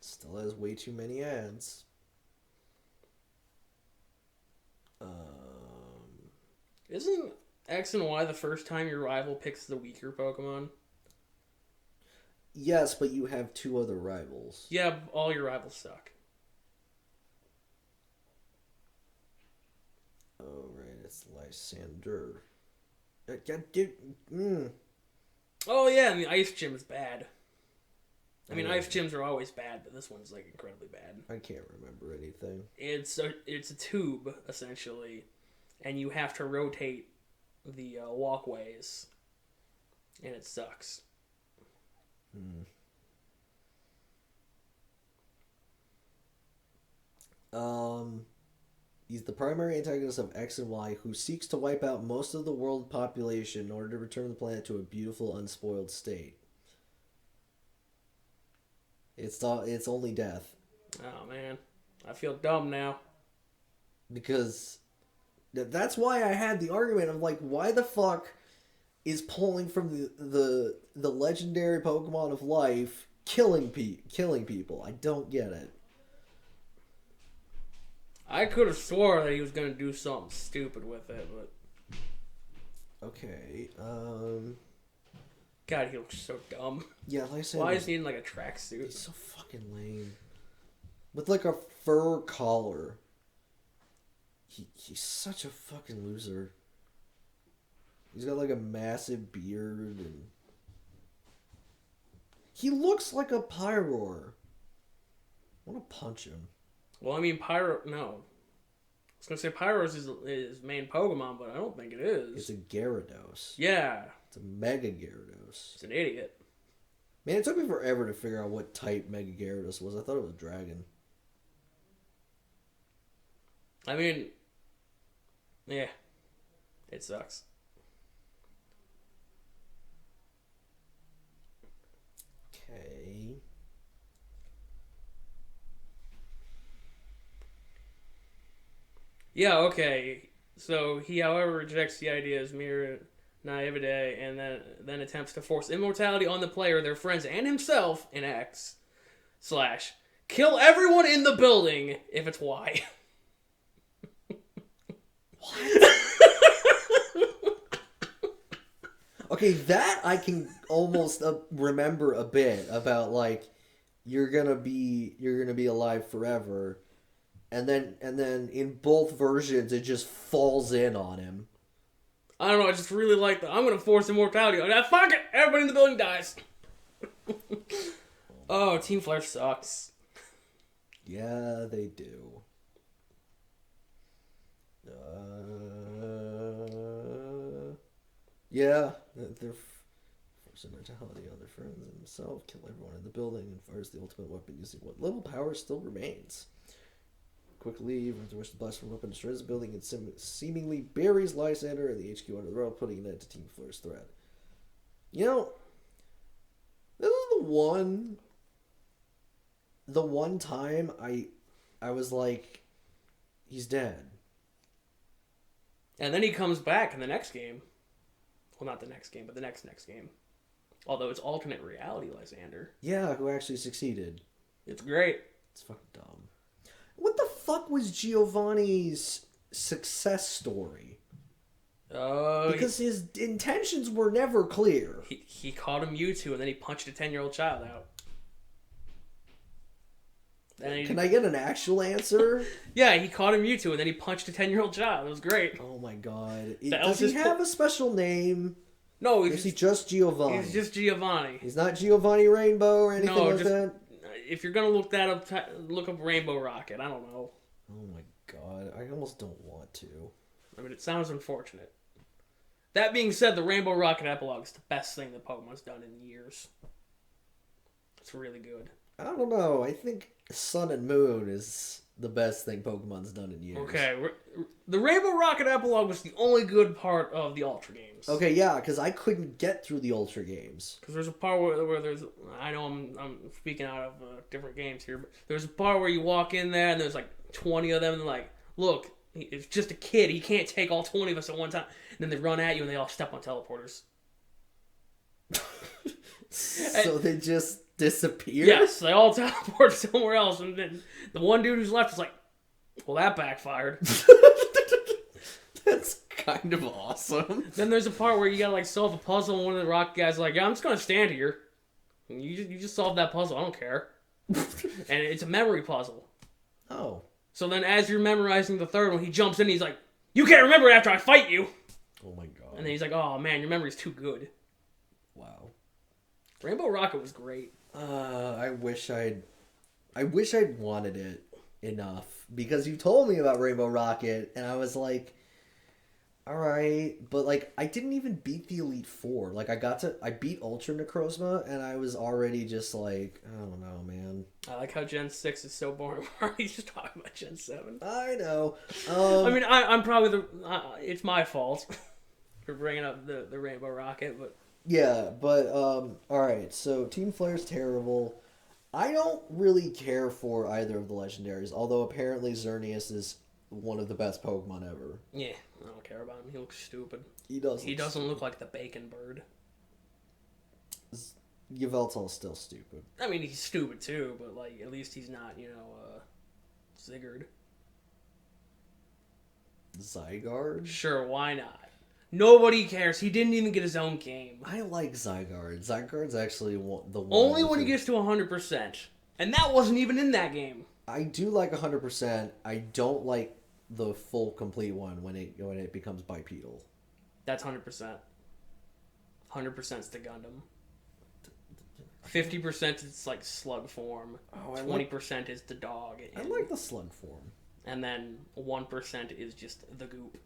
Still has way too many ads. Isn't X and Y the first time your rival picks the weaker Pokemon? Yes, but you have two other rivals. Yeah, all your rivals suck. Oh, right, it's Lysander. Dude, Oh yeah, and the Ice Gym is bad. I mean, Ice Gyms are always bad, but this one's like incredibly bad. I can't remember anything. It's a tube essentially, and you have to rotate the walkways, and it sucks. He's the primary antagonist of X and Y, who seeks to wipe out most of the world population in order to return the planet to a beautiful, unspoiled state. It's only death. Oh man, I feel dumb now. Because that's why I had the argument of like, why the fuck is pulling from the legendary Pokemon of life killing people? I don't get it. I could have swore that he was gonna do something stupid with it, but okay. God, he looks so dumb. Yeah, like I said, Why is he in like a tracksuit? He's so fucking lame. With like a fur collar. He's such a fucking loser. He's got like a massive beard and he looks like a Pyroar. I want to punch him. Well, I mean, no. I was gonna say Pyro's is his main Pokemon, but I don't think it is. It's a Gyarados. Yeah. It's a Mega Gyarados. It's an idiot. Man, it took me forever to figure out what type Mega Gyarados was. I thought it was a dragon. I mean, yeah. It sucks. Okay. Yeah, okay. So he, however, rejects the idea as mere naivete and then attempts to force immortality on the player, their friends, and himself in X / kill everyone in the building if it's Y. What? Okay, that I can almost remember a bit about, like, you're gonna be alive forever. And then in both versions, it just falls in on him. I don't know, I just really like that. I'm gonna force immortality on that. Fuck it! Everybody in the building dies. Oh, Team Flare sucks. Yeah, they do. Yeah, they're forcing mortality on their friends and himself, kill everyone in the building, and fires the ultimate weapon using what little power still remains. Quick leave, after which the blaster weapon destroys the building and seemingly buries Lysander and the HQ under the road, putting an end to Team Flare's threat. You know, this is the one time I was like, he's dead. And then he comes back in the next game. Well, not the next game, but the next game. Although it's alternate reality Lysander. Yeah, who actually succeeded. It's great. It's fucking dumb. What the fuck was Giovanni's success story? Because his intentions were never clear. He caught a Mewtwo and then he punched a 10-year-old child out. Can I get an actual answer? Yeah, he caught a Mewtwo and then he punched a 10-year-old child. It was great. Oh my god. Does he have a special name? No, is he just Giovanni? He's just Giovanni. He's not Giovanni Rainbow or anything like that? If you're gonna look that up, look up Rainbow Rocket. I don't know. Oh my god. I almost don't want to. I mean, it sounds unfortunate. That being said, the Rainbow Rocket epilogue is the best thing that Pokemon's done in years. It's really good. I don't know. I think Sun and Moon is the best thing Pokemon's done in years. Okay, the Rainbow Rocket epilogue was the only good part of the Ultra games. Okay, yeah, because I couldn't get through the Ultra games. Because there's a part where there's... I know I'm speaking out of different games here, but there's a part where you walk in there and there's like 20 of them and they're like, look, it's just a kid. He can't take all 20 of us at one time. And then they run at you and they all step on teleporters. So they just disappear? Yes, they all teleport somewhere else. And then the one dude who's left is like, well, that backfired. That's kind of awesome. Then there's a part where you gotta like solve a puzzle and one of the rock guys is like, yeah, I'm just gonna stand here. And you just solved that puzzle. I don't care. And it's a memory puzzle. Oh. So then as you're memorizing the third one, he jumps in and he's like, you can't remember it after I fight you. Oh my god. And then he's like, oh man, your memory's too good. Wow. Rainbow Rocket was great. I wish I'd wanted it enough, because you told me about Rainbow Rocket and I was like, all right, but like I didn't even beat the Elite Four. Like I beat Ultra Necrozma and I was already just like, I don't know, man. I like how Gen 6 is so boring. We're already just talking about Gen 7. I know. I mean, I'm probably it's my fault for bringing up the Rainbow Rocket, but yeah, but all right. So Team Flare's terrible. I don't really care for either of the legendaries, although apparently Xerneas is one of the best Pokemon ever. Yeah, I don't care about him. He looks stupid. He does. He doesn't look like the bacon bird. Yveltal's still stupid. I mean, he's stupid too, but like at least he's not, Zygarde. Zygarde? Sure, why not? Nobody cares. He didn't even get his own game. I like Zygarde. Zygarde's actually the one. Only when he gets to 100%. And that wasn't even in that game. I do like 100%. I don't like the full complete one when it becomes bipedal. That's 100%. 100% is the Gundam. 50% is like slug form. 20% is the dog. I like the slug form. And then 1% is just the goop.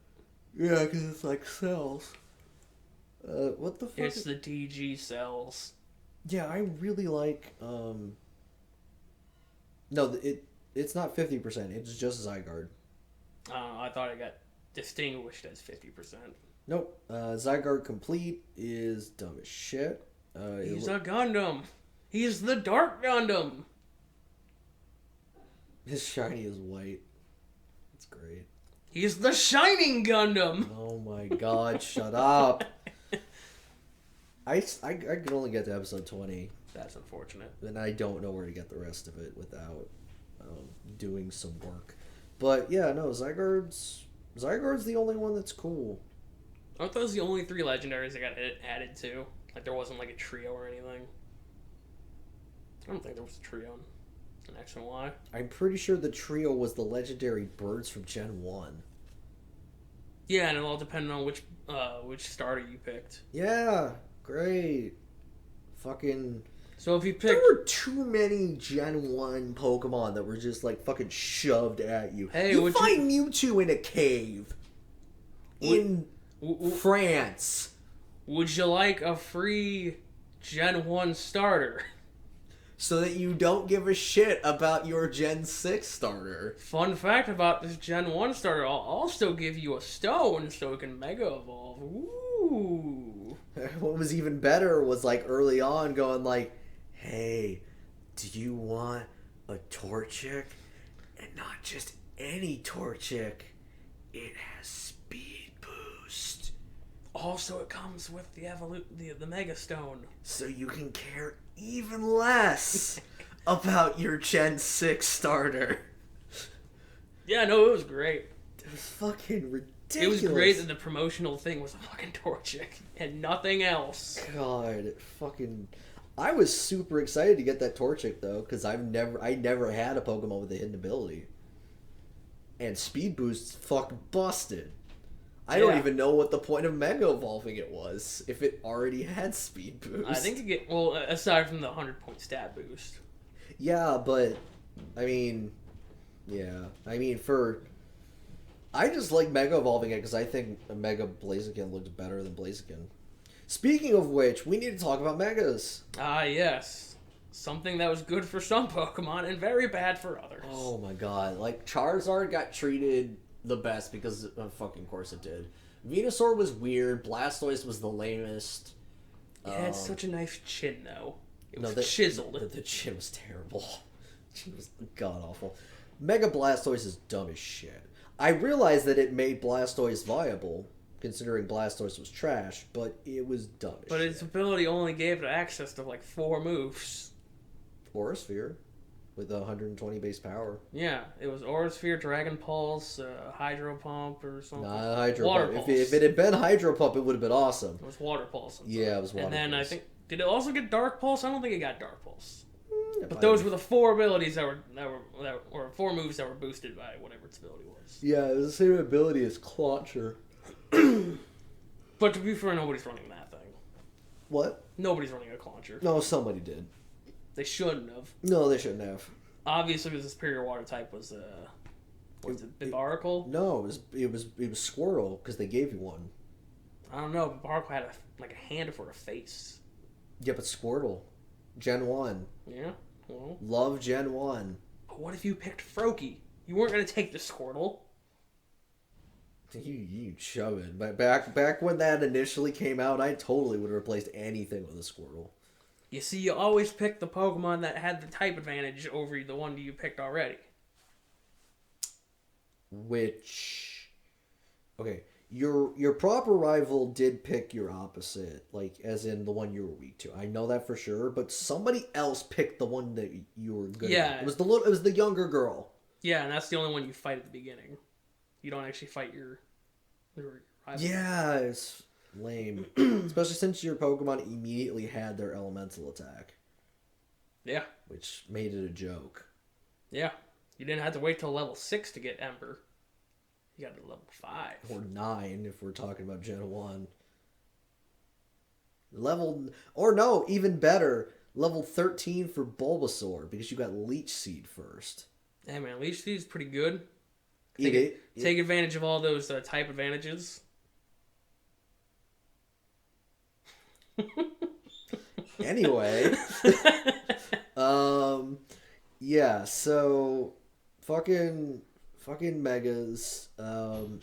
Yeah, because it's like cells. What the fuck? It's the DG cells. Yeah, I really like. No, it's not 50%. It's just Zygarde. I thought it got distinguished as 50%. Nope. Zygarde complete is dumb as shit. He's a Gundam. He's the Dark Gundam. His shiny is white. It's great. He's the Shining Gundam. Oh my god, shut up. I can only get to episode 20. That's unfortunate. And I don't know where to get the rest of it without doing some work. But yeah, no, Zygarde's the only one that's cool. Aren't those the only 3 legendaries that got added to? Like there wasn't like a trio or anything? I don't think there was a trio in X and Y. I'm pretty sure the trio was the legendary birds from Gen 1. Yeah, and it all depended on which starter you picked. Yeah, great. Fucking... So if you picked... There were too many Gen 1 Pokemon that were just like fucking shoved at you. Hey, you find Mewtwo in a cave. In France. Would you like a free Gen 1 starter? So that you don't give a shit about your Gen 6 starter. Fun fact about this Gen 1 starter, I'll also give you a stone so it can Mega Evolve. Ooh. What was even better was like early on going like, hey, do you want a Torchic? And not just any Torchic. It has speed boost. Also, it comes with the Mega Stone. So you can care even less about your Gen 6 starter. Yeah, no, it was great. It was fucking ridiculous. It was great that the promotional thing was a fucking Torchic and nothing else. God, fucking... I was super excited to get that Torchic though, because I never had a Pokemon with a hidden ability. And speed boosts fucking busted. I don't even know what the point of Mega Evolving it was, if it already had speed boost. I think aside from the 100-point stat boost. Yeah, but, I just like Mega Evolving it because I think Mega Blaziken looks better than Blaziken. Speaking of which, we need to talk about Megas. Ah, yes. Something that was good for some Pokemon and very bad for others. Oh my god. Like, Charizard got treated the best because of fucking course it did. Venusaur was weird. Blastoise was the lamest. It had such a nice chin, though. It was chiseled. The chin was terrible. The chin was god-awful. Mega Blastoise is dumb as shit. I realized that it made Blastoise viable, considering Blastoise was trash, but it was dumb as shit. But its ability only gave it access to, like, 4 moves. Aura Sphere, with 120 base power. Yeah, it was Aura Sphere, Dragon Pulse, Hydro Pump, or something. Nah, Hydro Water Pump. Pulse. If it had been Hydro Pump, it would have been awesome. It was Water Pulse. Yeah, it was Water Pulse. And then Pulse. I think... Did it also get Dark Pulse? I don't think it got Dark Pulse. It But might those have. were the 4 abilities that were 4 moves that were boosted by whatever its ability was. Yeah, it was the same ability as Clauncher. But to be fair, nobody's running that thing. What? Nobody's running a Clauncher. No, somebody did. They shouldn't have. No, they shouldn't have. Obviously, because the superior water type was Bibaracle? No, it was Squirtle because they gave you one. I don't know. Bibaracle had a hand for a face. Yeah, but Squirtle, Gen 1. Yeah. Well. Love Gen 1. But what if you picked Froakie? You weren't gonna take the Squirtle. You shove it. But back when that initially came out, I totally would have replaced anything with a Squirtle. You see, you always pick the Pokemon that had the type advantage over the one that you picked already. Which, okay, your proper rival did pick your opposite, like as in the one you were weak to. I know that for sure, but somebody else picked the one that you were good at. It was the younger girl. Yeah, and that's the only one you fight at the beginning. You don't actually fight your rival. Yeah, it's lame. Especially since your Pokemon immediately had their elemental attack. Yeah. Which made it a joke. Yeah. You didn't have to wait till level 6 to get Ember. You got to level 5. Or 9 if we're talking about Gen 1. Even better, level 13 for Bulbasaur, because you got Leech Seed first. Hey man, Leech Seed's pretty good. Take advantage of all those type advantages. Anyway. Yeah, so fucking Megas. The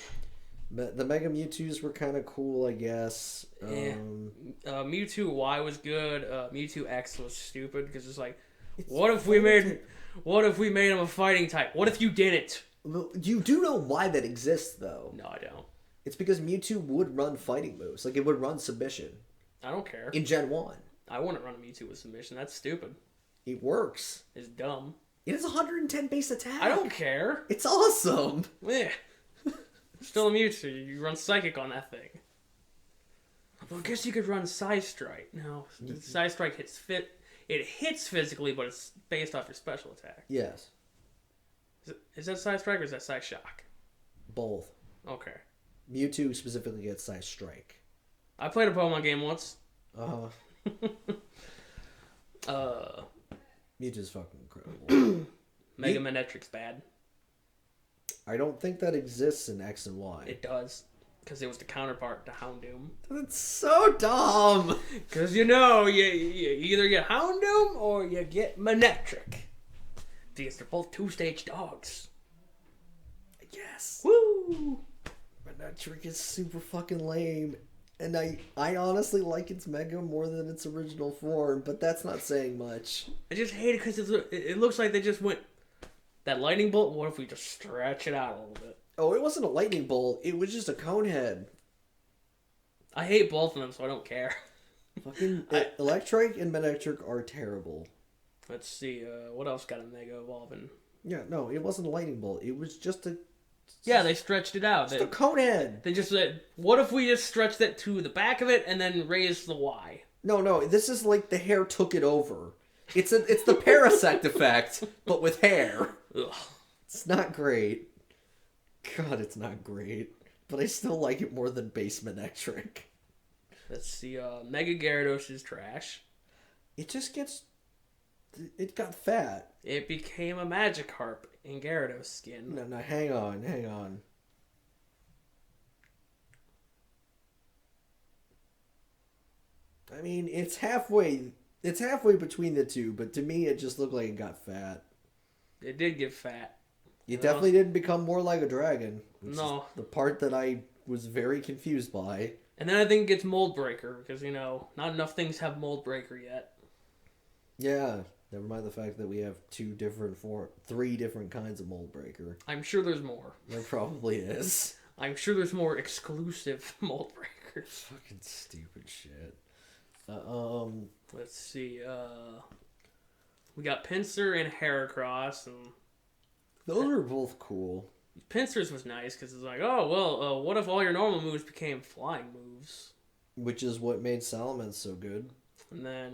Mega Mewtwo's were kind of cool, I guess. Mewtwo Y was good. Mewtwo X was stupid because it's like, what if we made him a fighting type? What if you didn't? You do know why that exists, though. No, I don't. It's because Mewtwo would run fighting moves. Like, it would run Submission. I don't care. In Gen 1. I wouldn't run a Mewtwo with Submission. That's stupid. It works. It's dumb. It has 110 base attack. I don't care. It's awesome. Yeah. Still a Mewtwo. You run Psychic on that thing. Well, I guess you could run Psystrike. No, Psystrike hits It hits physically, but it's based off your special attack. Yes. Is that Psystrike or is that Psyshock? Both. Okay. Mewtwo specifically gets Psystrike. I played a Pokemon game once. Mewtwo's fucking incredible. Mega Manetric's bad. I don't think that exists in X and Y. It does. Because it was the counterpart to Houndoom. That's so dumb. Because you either get Houndoom or you get Manectric. Because they're both 2-stage dogs. I guess. Woo! Manectric is super fucking lame. And I honestly like its Mega more than its original form, but that's not saying much. I just hate it because it looks like they just went... That lightning bolt, what if we just stretch it out a little bit? Oh, it wasn't a lightning bolt. It was just a cone head. I hate both of them, so I don't care. Fucking Electrike and Manectric are terrible. Let's see, what else got a Mega Evolving? Yeah, no, it wasn't a lightning bolt. It was just a... Yeah, they stretched it out. Just a cone head. They just said, what if we just stretch that to the back of it and then raise the Y? No, this is like the hair took it over. It's the Parasect effect, but with hair. Ugh. It's not great. God, it's not great. But I still like it more than base Manectric. Let's see, Mega Gyarados is trash. It just gets... It got fat. It became a Magikarp in Gyarados skin. No, hang on. I mean, it's halfway between the two, but to me it just looked like it got fat. It did get fat. It definitely didn't become more like a dragon. Which No. is the part that I was very confused by. And then I think it gets Mold Breaker, because, not enough things have Mold Breaker yet. Yeah, never mind the fact that we have three different kinds of Mold Breaker. I'm sure there's more. There probably is. I'm sure there's more exclusive Mold Breakers. Fucking stupid shit. Let's see, we got Pinsir and Heracross, and... Those are both cool. Pinsir's was nice, because it's like, oh, well, what if all your normal moves became flying moves? Which is what made Salamence so good. And then,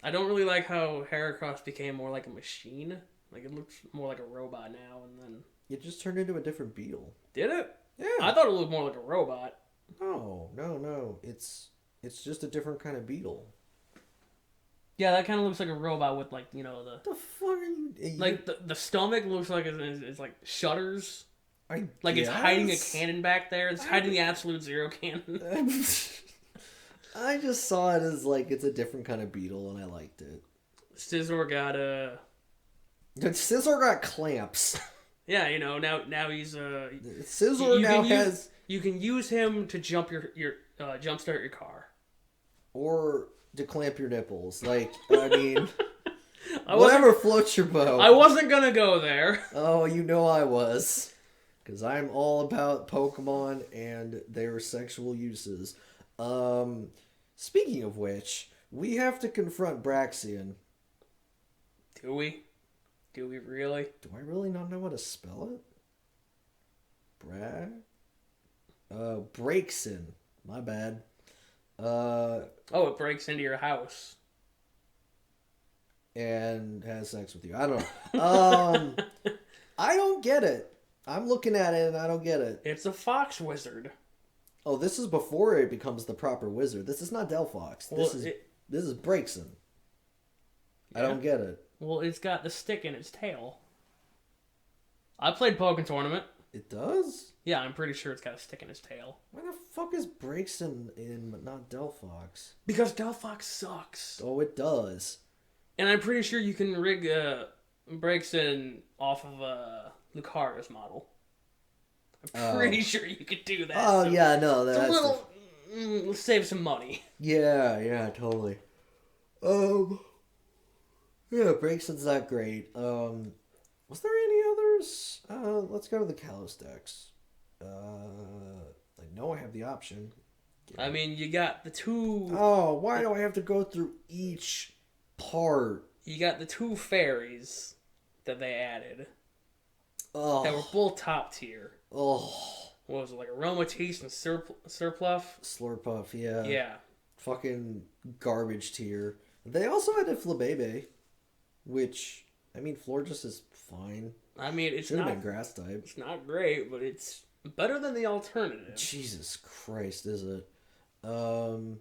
I don't really like how Heracross became more like a machine. Like, it looks more like a robot now, and then... It just turned into a different beetle. Did it? Yeah. I thought it looked more like a robot. No. It's just a different kind of beetle. Yeah, that kind of looks like a robot with, like, the... What the fuck are you... Like, the stomach looks like it's like shutters. I Like, guess? it's hiding a cannon back there. It's hiding the Absolute Zero cannon. I just saw it as, like, it's a different kind of beetle, and I liked it. Scizor got Scizor got clamps. Yeah, now he's Scizor has... You can use him to jump your jumpstart your car. Or to clamp your nipples. Like, I mean... whatever floats your boat. I wasn't gonna go there. Oh, you know I was. Because I'm all about Pokemon and their sexual uses. Speaking of which, we have to confront Braxian. Do we? Do we really? Do I really not know how to spell it? Braixen. My bad. Oh, it breaks into your house. And has sex with you. I don't know. I don't get it. I'm looking at it and I don't get it. It's a fox wizard. Oh, this is before it becomes the proper wizard. This is not Delphox. Well, this is Braixen. Yeah. I don't get it. Well, it's got the stick in its tail. I played Pokémon Tournament. It does? Yeah, I'm pretty sure it's got a stick in its tail. Why the fuck is Braixen in but not Delphox? Because Delphox sucks. Oh, it does. And I'm pretty sure you can rig Braixen off of Lucario's model. I'm pretty sure you could do that. Oh, so yeah, no. That's a little... let's save some money. Yeah, totally. Yeah, Braixen's not great. Was there any others? Let's go to the Kalos decks. I know I have the option. I mean, you got the two... Oh, why do I have to go through each part? You got the two fairies that they added. Oh. That were both top tier. Oh. What was it, like Aromatisse and Surpluff? Slurpuff, yeah. Yeah. Fucking garbage tier. They also added Flabebe, which, I mean, Florges is fine. I mean, it's Should have not... been grass type. It's not great, but it's better than the alternative. Jesus Christ, is it? Fucking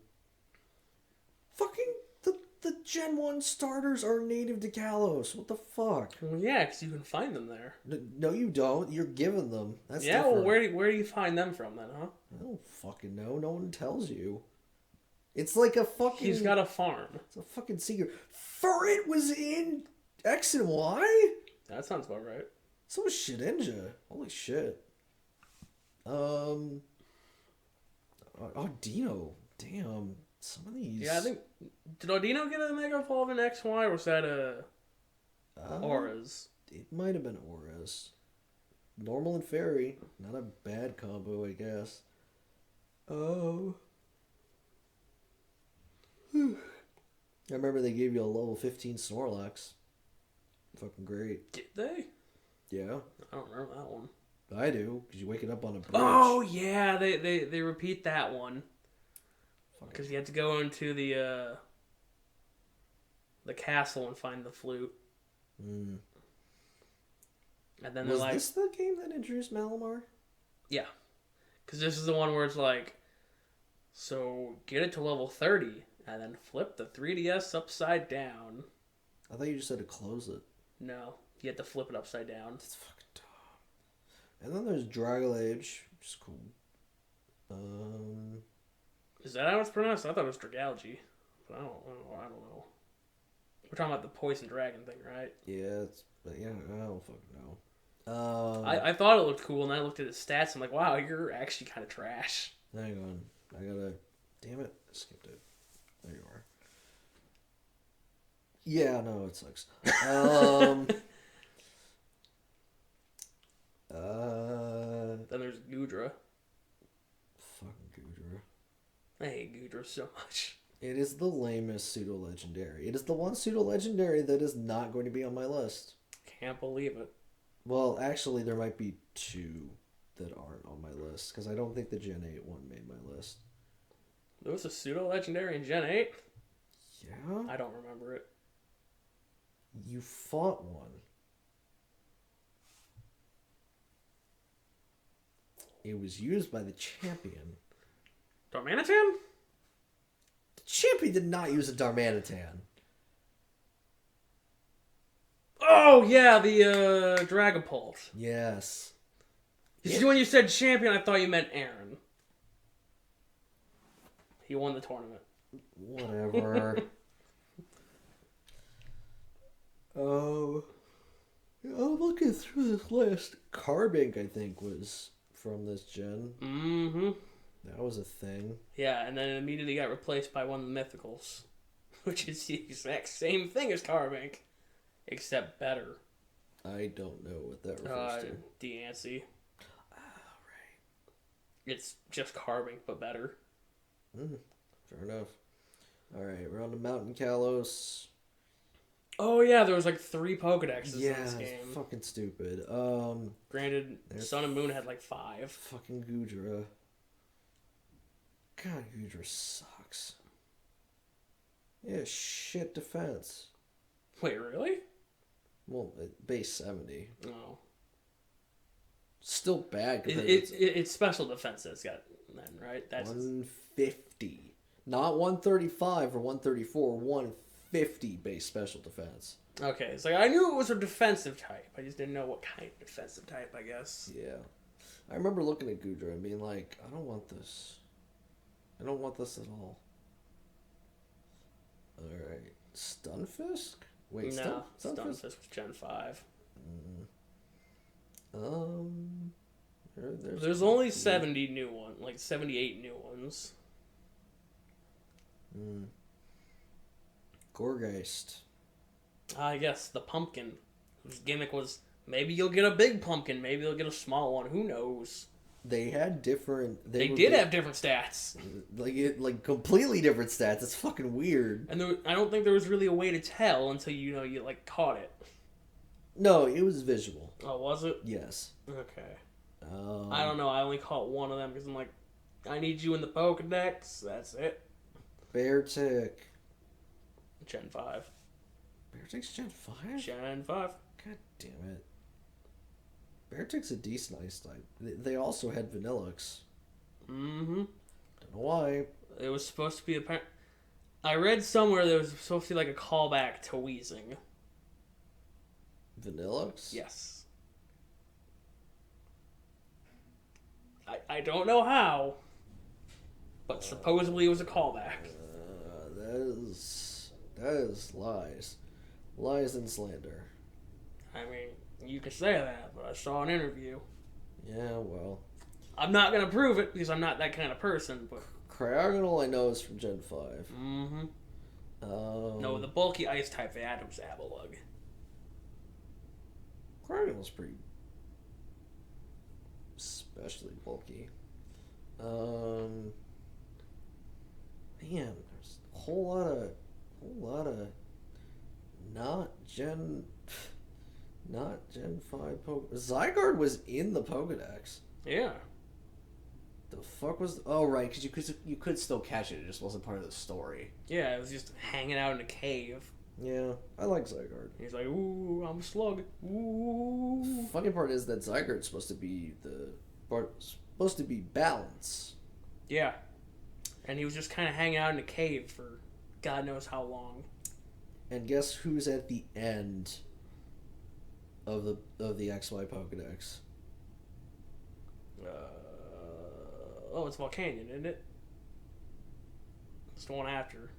The Gen 1 starters are native to Kalos. What the fuck? Well, yeah, because you can find them there. No, you don't. You're giving them. That's yeah, different. well, where do you find them from then, huh? I don't fucking know. No one tells you. It's like a fucking... He's got a farm. It's a fucking secret. Furret was in X and Y? That sounds about right. So was Shedinja. Holy shit. Audino. Damn. Some of these... Yeah, I think... Did Audino get a Mega Evolve in XY, or was that Auras? It might have been Auras. Normal and Fairy. Not a bad combo, I guess. Oh... I remember they gave you a level 15 Snorlax. Fucking great. Did they? Yeah. I don't remember that one. I do, because you wake it up on a bridge. Oh, yeah, they repeat that one. Because you had to go into the castle and find the flute. Mm. And then Was they're like... this the game that introduced Malamar? Yeah. Because this is the one where it's like, so get it to level 30, and then flip the 3DS upside down. I thought you just had to close it. No, you have to flip it upside down. That's fucking dumb. And then there's Dragon Age, which is cool. Is that how it's pronounced? I thought it was Dragalge. But I don't know. We're talking about the poison dragon thing, right? Yeah, I don't fucking know. I thought it looked cool, and then I looked at its stats, and I'm like, wow, you're actually kind of trash. Hang on. I gotta... Damn it. I skipped it. There you are. Yeah, no, it sucks. Then there's Gudra. Fucking Gudra. I hate Gudra so much. It is the lamest pseudo-legendary. It is the one pseudo-legendary that is not going to be on my list. Can't believe it. Well, actually, there might be two that aren't on my list, because I don't think the Gen 8 one made my list. There was a pseudo-legendary in Gen 8? Yeah? I don't remember it. You fought one. It was used by the champion. Darmanitan? The champion did not use a Darmanitan. Oh, yeah, the Dragapult. Yes. You see, when you said champion, I thought you meant Aaron. He won the tournament. Whatever. Oh. I'm looking through this list. Carbink, I think, was from this gen. Mm-hmm. That was a thing. Yeah, and then it immediately got replaced by one of the mythicals. Which is the exact same thing as Carbink. Except better. I don't know what that refers to. Deancey. Oh, right. It's just Carbink, but better. Fair enough. Alright, we're on to Mountain Kalos. Oh yeah, there was like 3 Pokedexes Yeah, in this game. it's fucking stupid. Granted, Sun and Moon had like 5. Fucking Gudra. God, Gudra sucks. Yeah, shit defense. Wait, really? Well, base 70. No. Still bad compared It's special defense that's got then, right? That's 150. Not 135 or 134, 150 base special defense. Okay, it's like I knew it was a defensive type. I just didn't know what kind of defensive type, I guess. Yeah. I remember looking at Gudra and being like, I don't want this. I don't want this at all. Alright. Stunfisk? Wait, no, Stunfisk was Gen 5. There's only 70 new ones, like 78 new ones. Gorgeist. I guess the pumpkin, whose gimmick was maybe you'll get a big pumpkin, maybe you'll get a small one. Who knows? They had different. They did have different stats. Like completely different stats. It's fucking weird. And I don't think there was really a way to tell until you like caught it. No, it was visual. Oh, was it? Yes. Okay. I don't know. I only caught one of them because I'm like, I need you in the Pokedex. That's it. Beartick. Gen 5. Beartick's Gen 5? Gen 5. God damn it. Beartick's a decent ice type. They also had Vanillix. Mm-hmm. Don't know why. It was supposed to be apparent. I read somewhere there was supposed to be like a callback to Weezing. Vanillux? Yes. I don't know how, but supposedly it was a callback. That is lies. Lies and slander. I mean, you can say that, but I saw an interview. Yeah, well. I'm not going to prove it because I'm not that kind of person, but... Cryogonal I know is from Gen 5. Mm-hmm. No, the bulky ice type they had was Abalug. Cryogonal's pretty... especially bulky. Man, there's a whole lot of not Gen 5 Pokédex. Zygarde was in the Pokédex. Yeah. The fuck was... Oh, right, because you could still catch it. It just wasn't part of the story. Yeah, it was just hanging out in a cave. Yeah, I like Zygarde. He's like, ooh, I'm a slug. Ooh. Funny part is that Zygarde's supposed to be balance. Yeah. And he was just kind of hanging out in a cave for God knows how long. And guess who's at the end of the XY Pokédex? Oh, it's Volcanion, isn't it? It's the one after.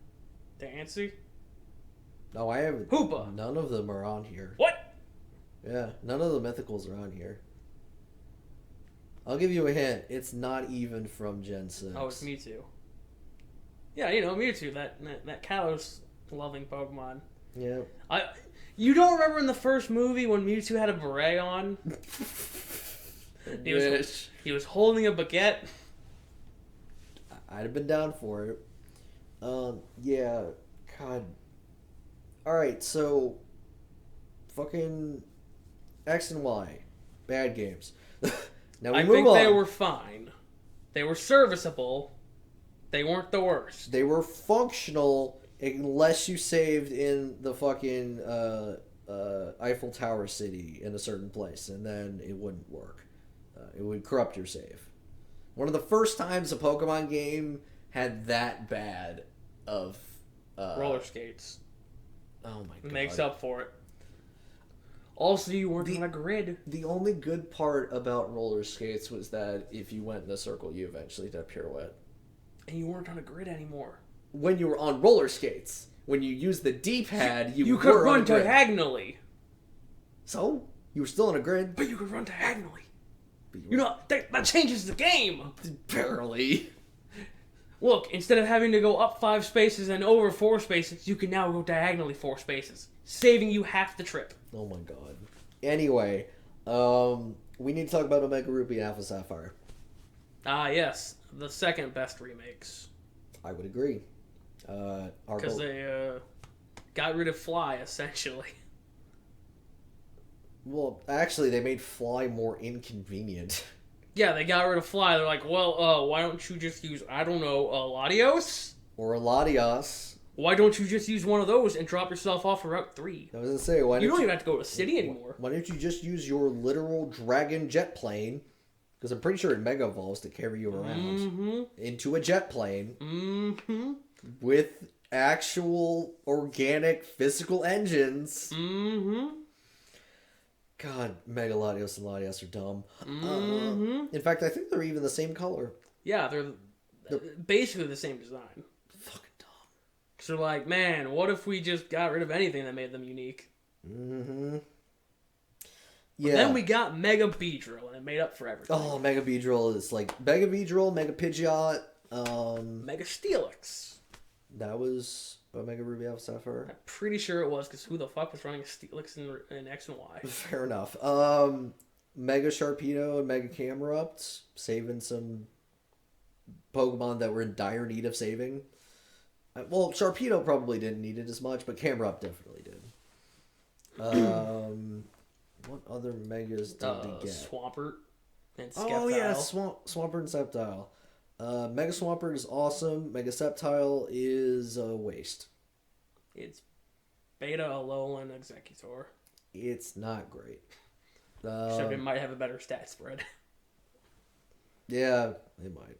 Dancy? No, I haven't. Hoopa! None of them are on here. What? Yeah, none of the mythicals are on here. I'll give you a hint. It's not even from Gen 6. Oh, it's Mewtwo. Yeah, you know, Mewtwo, that Kalos-loving Pokemon. Yeah. You don't remember in the first movie when Mewtwo had a beret on? He was holding a baguette. I'd have been down for it. Yeah. God. Alright, so... Fucking... X and Y. Bad games. Now we move on. I think they were fine. They were serviceable. They weren't the worst. They were functional unless you saved in the fucking Eiffel Tower city in a certain place, and then it wouldn't work. It would corrupt your save. One of the first times a Pokemon game had that bad of... roller skates. Oh my god. Makes up for it. Also, you weren't on a grid. The only good part about roller skates was that if you went in a circle, you eventually did a pirouette. And you weren't on a grid anymore. When you were on roller skates, when you used the D-pad, you could were run on a grid. diagonally. So? You were still on a grid? But you could run diagonally. You know, that changes the game. Barely. Look, instead of having to go up 5 spaces and over 4 spaces, you can now go diagonally 4 spaces, saving you half the trip. Oh my god. Anyway, we need to talk about Omega Ruby and Alpha Sapphire. Ah, yes. The second best remakes. I would agree. Because they got rid of Fly, essentially. Well, actually, they made Fly more inconvenient. Yeah, they got rid of Fly. They're like, well, why don't you just use, I don't know, Latios? Or Latios. Why don't you just use one of those and drop yourself off for Route 3? I was going to say, why you don't even have to go to a city anymore. Why don't you just use your literal dragon jet plane? Because I'm pretty sure it Mega Evolves to carry you around into a jet plane with actual organic physical engines. God, Mega Latios and Latias are dumb. In fact, I think they're even the same color. Yeah, they're basically the same design. Fucking dumb. Because they're like, man, what if we just got rid of anything that made them unique? Yeah. Then we got Mega Beedrill, and it made up for everything. Oh, Mega Beedrill is like Mega Beedrill, Mega Pidgeot, Mega Steelix. That was Mega Ruby Alpha Sapphire. I'm pretty sure it was, because who the fuck was running a Steelix in X and Y? Fair enough. Mega Sharpedo and Mega Camerupt, saving some Pokemon that were in dire need of saving. Well, Sharpedo probably didn't need it as much, but Camerupt definitely did. What other Megas did we get? Swampert and Sceptile. Oh yeah, Swampert and Sceptile. Mega Swampert is awesome. Mega Sceptile is a waste. It's Beta, Alolan, Executor. It's not great. Except it might have a better stat spread. Yeah, it might.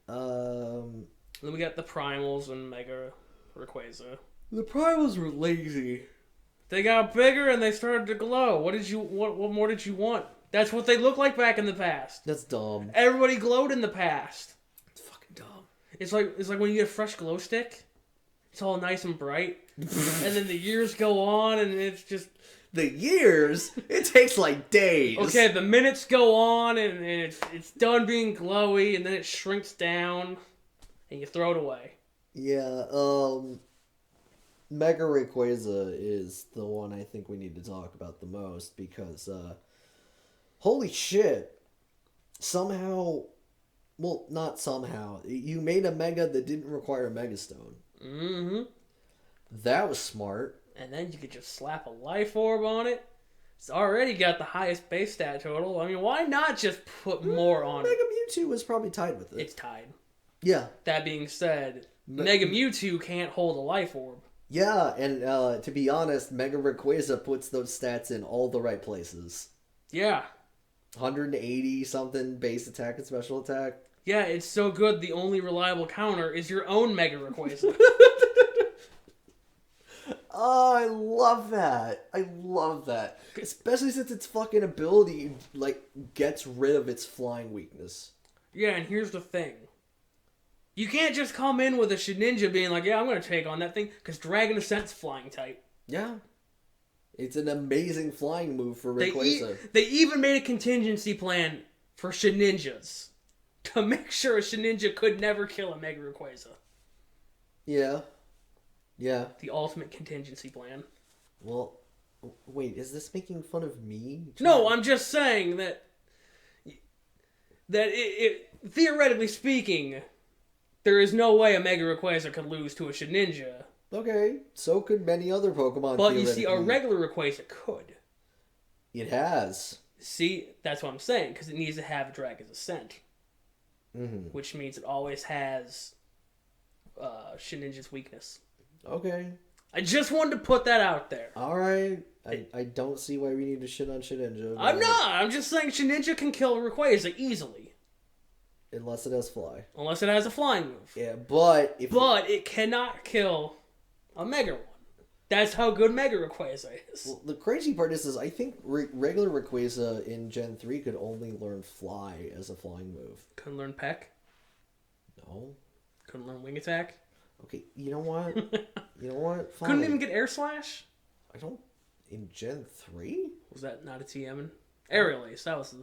Then we got the Primals and Mega Rayquaza. The primals were lazy. They got bigger and they started to glow. What more did you want? That's what they looked like back in the past. That's dumb. Everybody glowed in the past. It's fucking dumb. It's like when you get a fresh glow stick. It's all nice and bright. And then the years go on and it's just... The years? It takes like days. Okay, the minutes go on and it's done being glowy and then it shrinks down and you throw it away. Yeah, Mega Rayquaza is the one I think we need to talk about the most because, holy shit, somehow, well, not somehow, you made a Mega that didn't require a Mega Stone. Mm-hmm. That was smart. And then you could just slap a Life Orb on it. It's already got the highest base stat total. I mean, why not just put more on Mega it? Mewtwo was probably tied with it. It's tied. Yeah. That being said, Mega Mewtwo can't hold a Life Orb. Yeah, and to be honest, Mega Rayquaza puts those stats in all the right places. Yeah. 180 something base attack and special attack. Yeah, it's so good the only reliable counter is your own Mega Rayquaza. Oh, I love that. I love that. Especially since its fucking ability, like, gets rid of its flying weakness. Yeah, and here's the thing. You can't just come in with a Shedinja being like, yeah, I'm going to take on that thing, because Dragon Ascent's flying type. Yeah. It's an amazing flying move for Rayquaza. They even made a contingency plan for Shedinjas to make sure a Shedinja could never kill a Mega Rayquaza. Yeah. Yeah. The ultimate contingency plan. Well, wait, is this making fun of me? No, I'm just saying that theoretically speaking, there is no way a Mega Rayquaza could lose to a Shedinja. Okay, so could many other Pokemon. But you see, a regular Rayquaza could. It has. See, that's what I'm saying, because it needs to have Dragon's Ascent. Mm-hmm. Which means it always has Shedinja's weakness. Okay. I just wanted to put that out there. Alright. I don't see why we need to shit on Shedinja. I'm not. I'm just saying Shedinja can kill Rayquaza easily. Unless it has fly. Unless it has a flying move. Yeah, but... it cannot kill a Mega one. That's how good Mega Rayquaza is. Well, the crazy part is I think regular Rayquaza in Gen 3 could only learn Fly as a flying move. Couldn't learn Peck. No. Couldn't learn Wing Attack. Okay, you know what? Fine. Couldn't even get Air Slash. I don't... In Gen 3? Was that not a TM? Aerial Ace. That was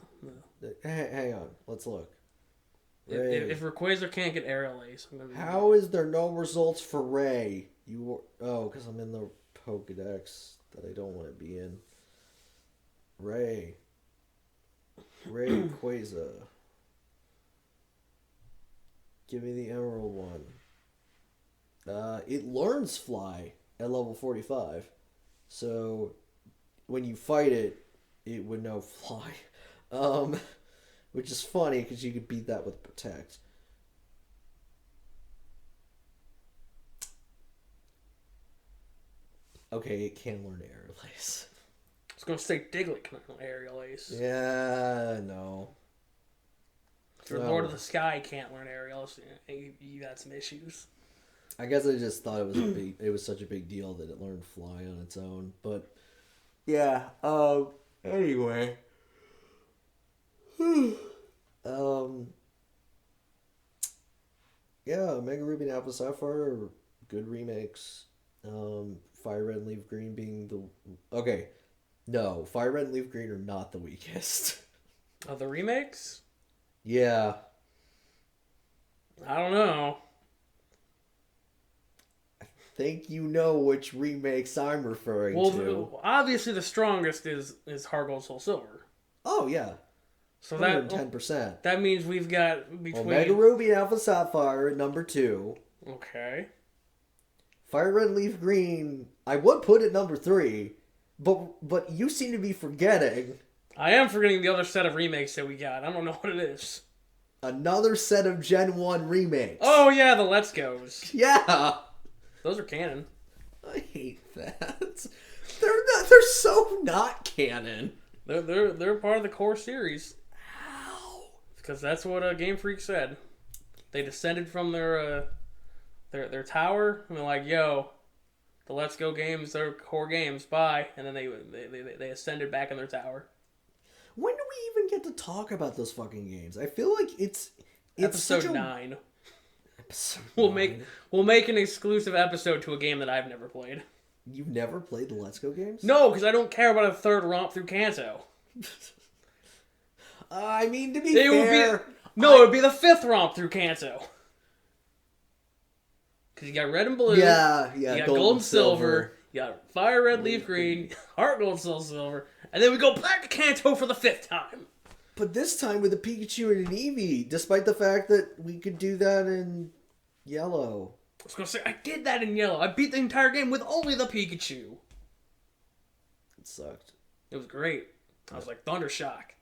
the... Hang on. Let's look. If Rayquaza can't get Aerial Ace, I'm gonna... How is there no results for Ray? Because I'm in the Pokedex that I don't want to be in. Rayquaza. Give me the Emerald one. It learns Fly at level 45. So when you fight it, it would know Fly. Which is funny because you could beat that with Protect. Okay, it can learn Aerial Ace. I was going to say Diglett can learn Aerial Ace. Yeah, no. If Lord of the Sky can't learn Aerial Ace, you got some issues. I guess I just thought it was such a big deal that it learned Fly on its own. But yeah, anyway. Yeah, Mega Ruby and Alpha Sapphire are good remakes. Fire Red and Leaf Green being the... Okay. No, Fire Red and Leaf Green are not the weakest. Of the remakes? Yeah. I don't know. I think you know which remakes I'm referring to. Obviously the strongest is Heart Gold Soul Silver. Oh, yeah. So 110%. That means we've got between... Omega Ruby and Alpha Sapphire at number 2. Okay. Fire Red and Leaf Green, I would put at number 3, but you seem to be forgetting. I am forgetting the other set of remakes that we got. I don't know what it is. Another set of Gen 1 remakes. Oh yeah, the Let's Go's. Yeah. Those are canon. I hate that. They're so not canon. They're part of the core series. How? Because that's what Game Freak said. They descended from their their tower, and they're like, "Yo, the Let's Go games, they're core games. Bye." And then they ascended back in their tower. When do we even get to talk about those fucking games? I feel like it's Episode such a... 9. Episode We'll 9. make an exclusive episode to a game that I've never played. You've never played the Let's Go games? No, because I don't care about a third romp through Kanto. I mean, to be fair... it would be the 5th romp through Kanto. Because you got red and blue. Yeah, You got gold and silver. You got fire red, leaf green, heart gold, soul silver. And then we go back to Kanto for the 5th time. But this time with a Pikachu and an Eevee, despite the fact that we could do that in yellow. I was going to say, I did that in yellow. I beat the entire game with only the Pikachu. It sucked. It was great. I was like, Thundershock.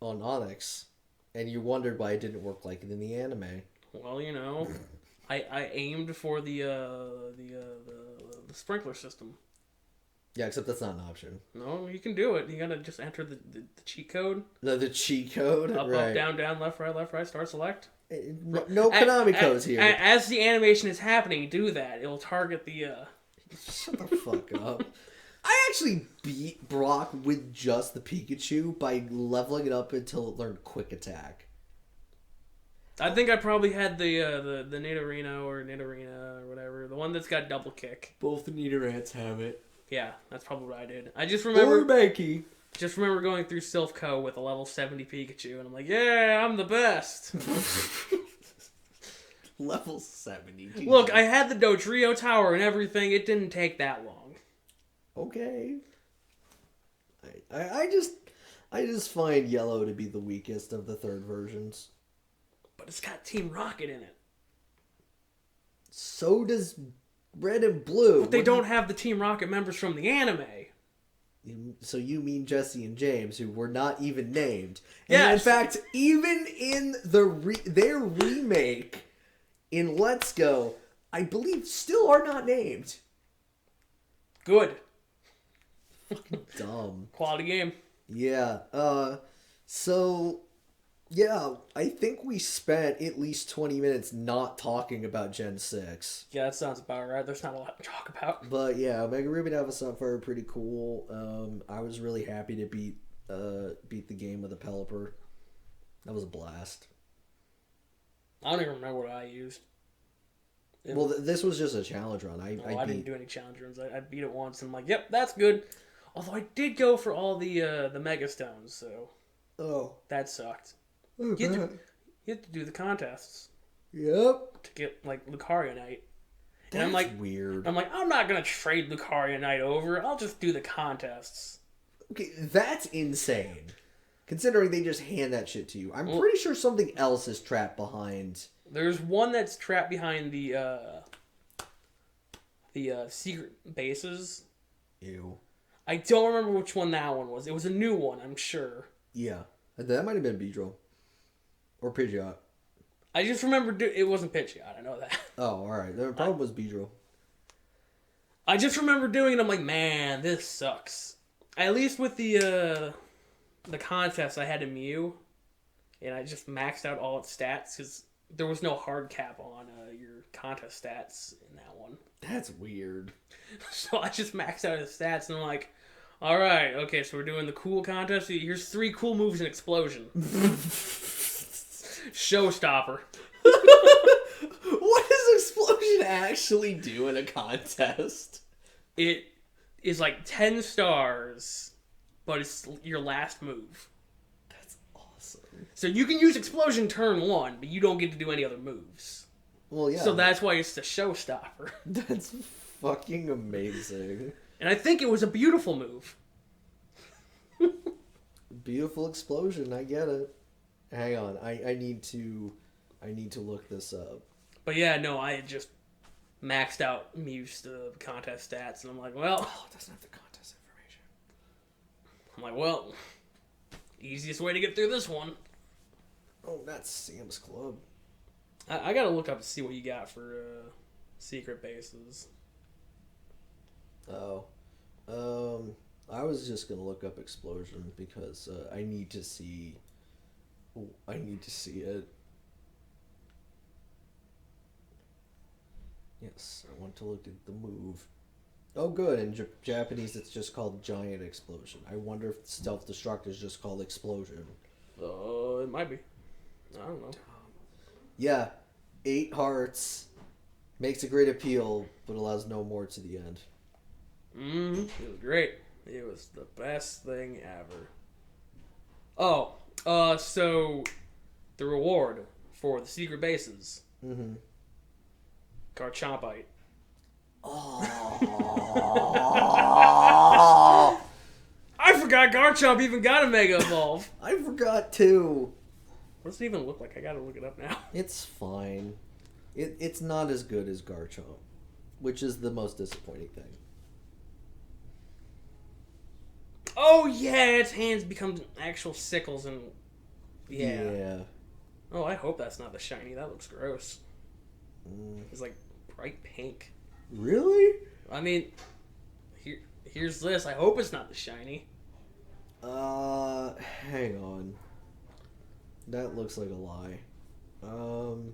On Onyx. And you wondered why it didn't work like it in the anime. Well, you know, I aimed for the sprinkler system. Yeah, except that's not an option. No, you can do it. You gotta just enter the cheat code. No, the cheat code? Up, right. up, down, down, left, right, start, select. No Konami codes here. As the animation is happening, do that. It'll target the... Shut the fuck up. I actually beat Brock with just the Pikachu by leveling it up until it learned Quick Attack. I think I probably had the Nidorino or whatever. The one that's got double kick. Both the Nidorants have it. Yeah, that's probably what I did. I just remember... Or Mankey. Just remember going through Silph with a level 70 Pikachu, and I'm like, yeah, I'm the best. Level 70. Jesus. Look, I had the Dodrio Tower and everything. It didn't take that long. Okay. I just find Yellow to be the weakest of the third versions. But it's got Team Rocket in it. So does Red and Blue. But they don't have the Team Rocket members from the anime. So you mean Jesse and James, who were not even named. And yes. in fact, even in their remake in Let's Go, I believe still are not named. Good. Dumb. Quality game. Yeah. So, yeah, I think we spent at least 20 minutes not talking about Gen 6. Yeah, that sounds about right. There's not a lot to talk about. But yeah, Mega Ruby and Alpha Sapphire are pretty cool. I was really happy to beat the game with a Pelipper. That was a blast. I don't even remember what I used. Well, this was just a challenge run. I didn't do any challenge runs. I beat it once and I'm like, yep, that's good. Although I did go for all the Mega Stones, so that sucked. You had to do the contests. Yep. To get like Lucario Knight. That's and I'm like weird. I'm not gonna trade Lucario Knight over. I'll just do the contests. Okay, that's insane. Considering they just hand that shit to you. I'm pretty sure something else is trapped behind. There's one that's trapped behind the secret bases. Ew. I don't remember which one that one was. It was a new one, I'm sure. Yeah. That might have been Beedrill. Or Pidgeot. I just remember it wasn't Pidgeot, I know that. Oh, alright. The problem was Beedrill. I just remember doing it, I'm like, man, this sucks. At least with the contest, I had a Mew. And I just maxed out all its stats, because there was no hard cap on your contest stats in that one. That's weird. So I just maxed out his stats, and I'm like, alright, okay, so we're doing the cool contest. Here's 3 cool moves in Explosion. Showstopper. What does Explosion actually do in a contest? It is like 10 stars, but it's your last move. That's awesome. So you can use Explosion turn 1, but you don't get to do any other moves. Well, yeah. So that's why it's the Showstopper. That's fucking amazing. And I think it was a beautiful move. Beautiful Explosion, I get it. Hang on, I need to look this up. But yeah, no, I had just maxed out Mew's contest stats, and I'm like, well... Oh, it doesn't have the contest information. I'm like, well, easiest way to get through this one. Oh, that's Sam's Club. I gotta look up to see what you got for secret bases. Oh. I was just gonna look up Explosion because I need to see it. Yes, I want to look at the move. Oh, good. In Japanese, it's just called Giant Explosion. I wonder if Self-Destruct is just called Explosion. It might be. I don't know. Yeah, 8 hearts. Makes a great appeal, but allows no more to the end. It was great. It was the best thing ever. Oh, so the reward for the secret bases. Mm-hmm. Garchompite. Oh. I forgot Garchomp even got a Mega Evolve. I forgot too. What does it even look like? I gotta look it up now. It's fine. It's not as good as Garchomp, which is the most disappointing thing. Oh yeah, its hands become actual sickles and yeah. Oh, I hope that's not the shiny. That looks gross. It's like bright pink. Really? I mean, here's this. I hope it's not the shiny. Hang on. That looks like a lie.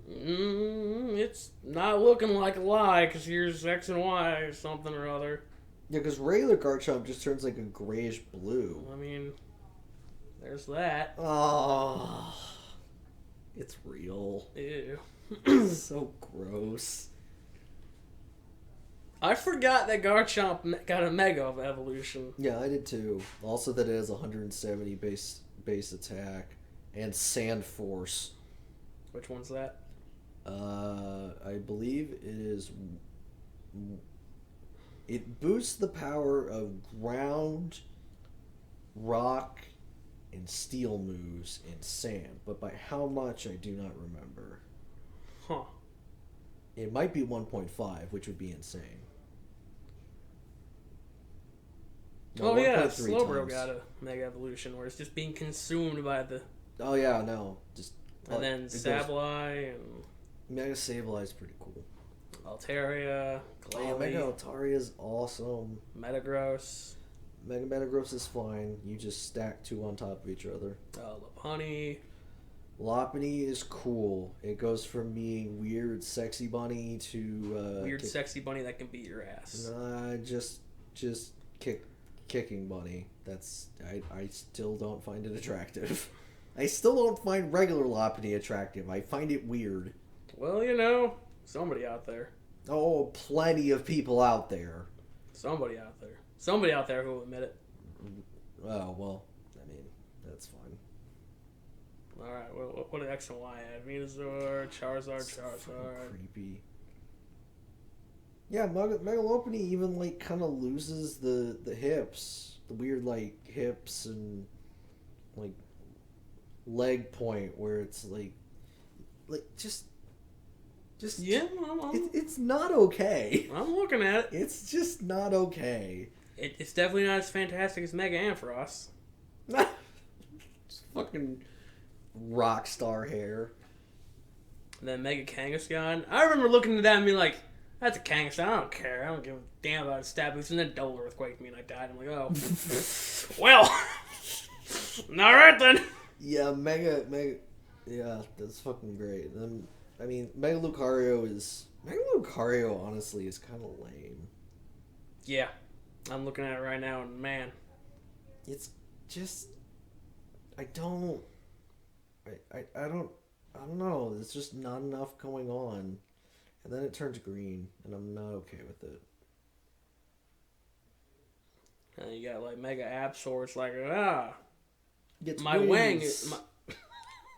It's not looking like a lie because here's X and Y or something or other. Yeah, because regular Garchomp just turns like a grayish blue. I mean, there's that. Oh, it's real. Ew. It's so gross. I forgot that Garchomp got a Mega Evolution. Yeah, I did too. Also, that it has 170 base attack and Sand Force. Which one's that? I believe it is. It boosts the power of ground, rock, and steel moves in sand, but by how much I do not remember. Huh. It might be 1.5, which would be insane. No, Oh yeah, 1.3 Slowbro times. got a Mega Evolution where it's just being consumed by the... Oh yeah, no. Just And then Sableye and Mega Sableye is pretty cool. Altaria, Oh, Mega Glalie, Altaria is awesome. Metagross, Mega Metagross is fine. You just stack 2 on top of each other. Lopunny. Lopunny is cool. It goes from being weird, sexy bunny to Weird, sexy bunny that can beat your ass. just kicking bunny. That's I still don't find it attractive. I still don't find regular Lopunny attractive. I find it weird. Well, you know, somebody out there. Oh, plenty of people out there. Somebody out there. Somebody out there who will admit it. Oh, well, I mean, that's fine. Alright, what did X and Y add? Venusaur, Charizard. Creepy. Yeah, Megalopony even, like, kind of loses the hips. The weird, like, hips and, like, leg point where it's, like just Yeah, it's not okay. I'm looking at it. It's just not okay. It's definitely not as fantastic as Mega Ampharos. Just fucking rock star hair. And then Mega Kangaskhan. I remember looking at that and being like, that's a Kangaskhan. I don't care. I don't give a damn about his stat boost. And then Double Earthquake me and I died. I'm like, oh. Well. Alright then. Yeah, Mega. Yeah, that's fucking great. Then, I mean, Mega Lucario honestly is kind of lame. Yeah. I'm looking at it right now and man. It's just, I don't know. There's just not enough going on. And then it turns green, and I'm not okay with it. And you got like Mega Absol. It's like, Gets my wings.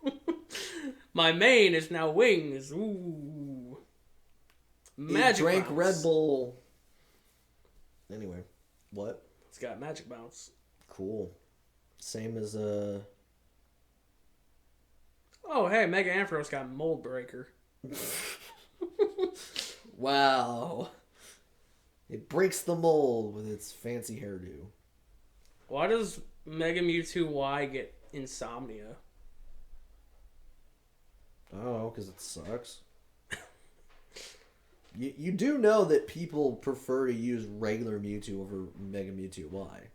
wing, my main is now wings. Ooh, Magic drank Bounce. Red Bull. Anyway, what? It's got Magic Bounce. Cool. Same as Oh hey, Mega Ampharos got Mold Breaker. Wow. It breaks the mold with its fancy hairdo. Why does Mega Mewtwo Y get Insomnia? I don't know, because it sucks. You do know that people prefer to use regular Mewtwo over Mega Mewtwo Y.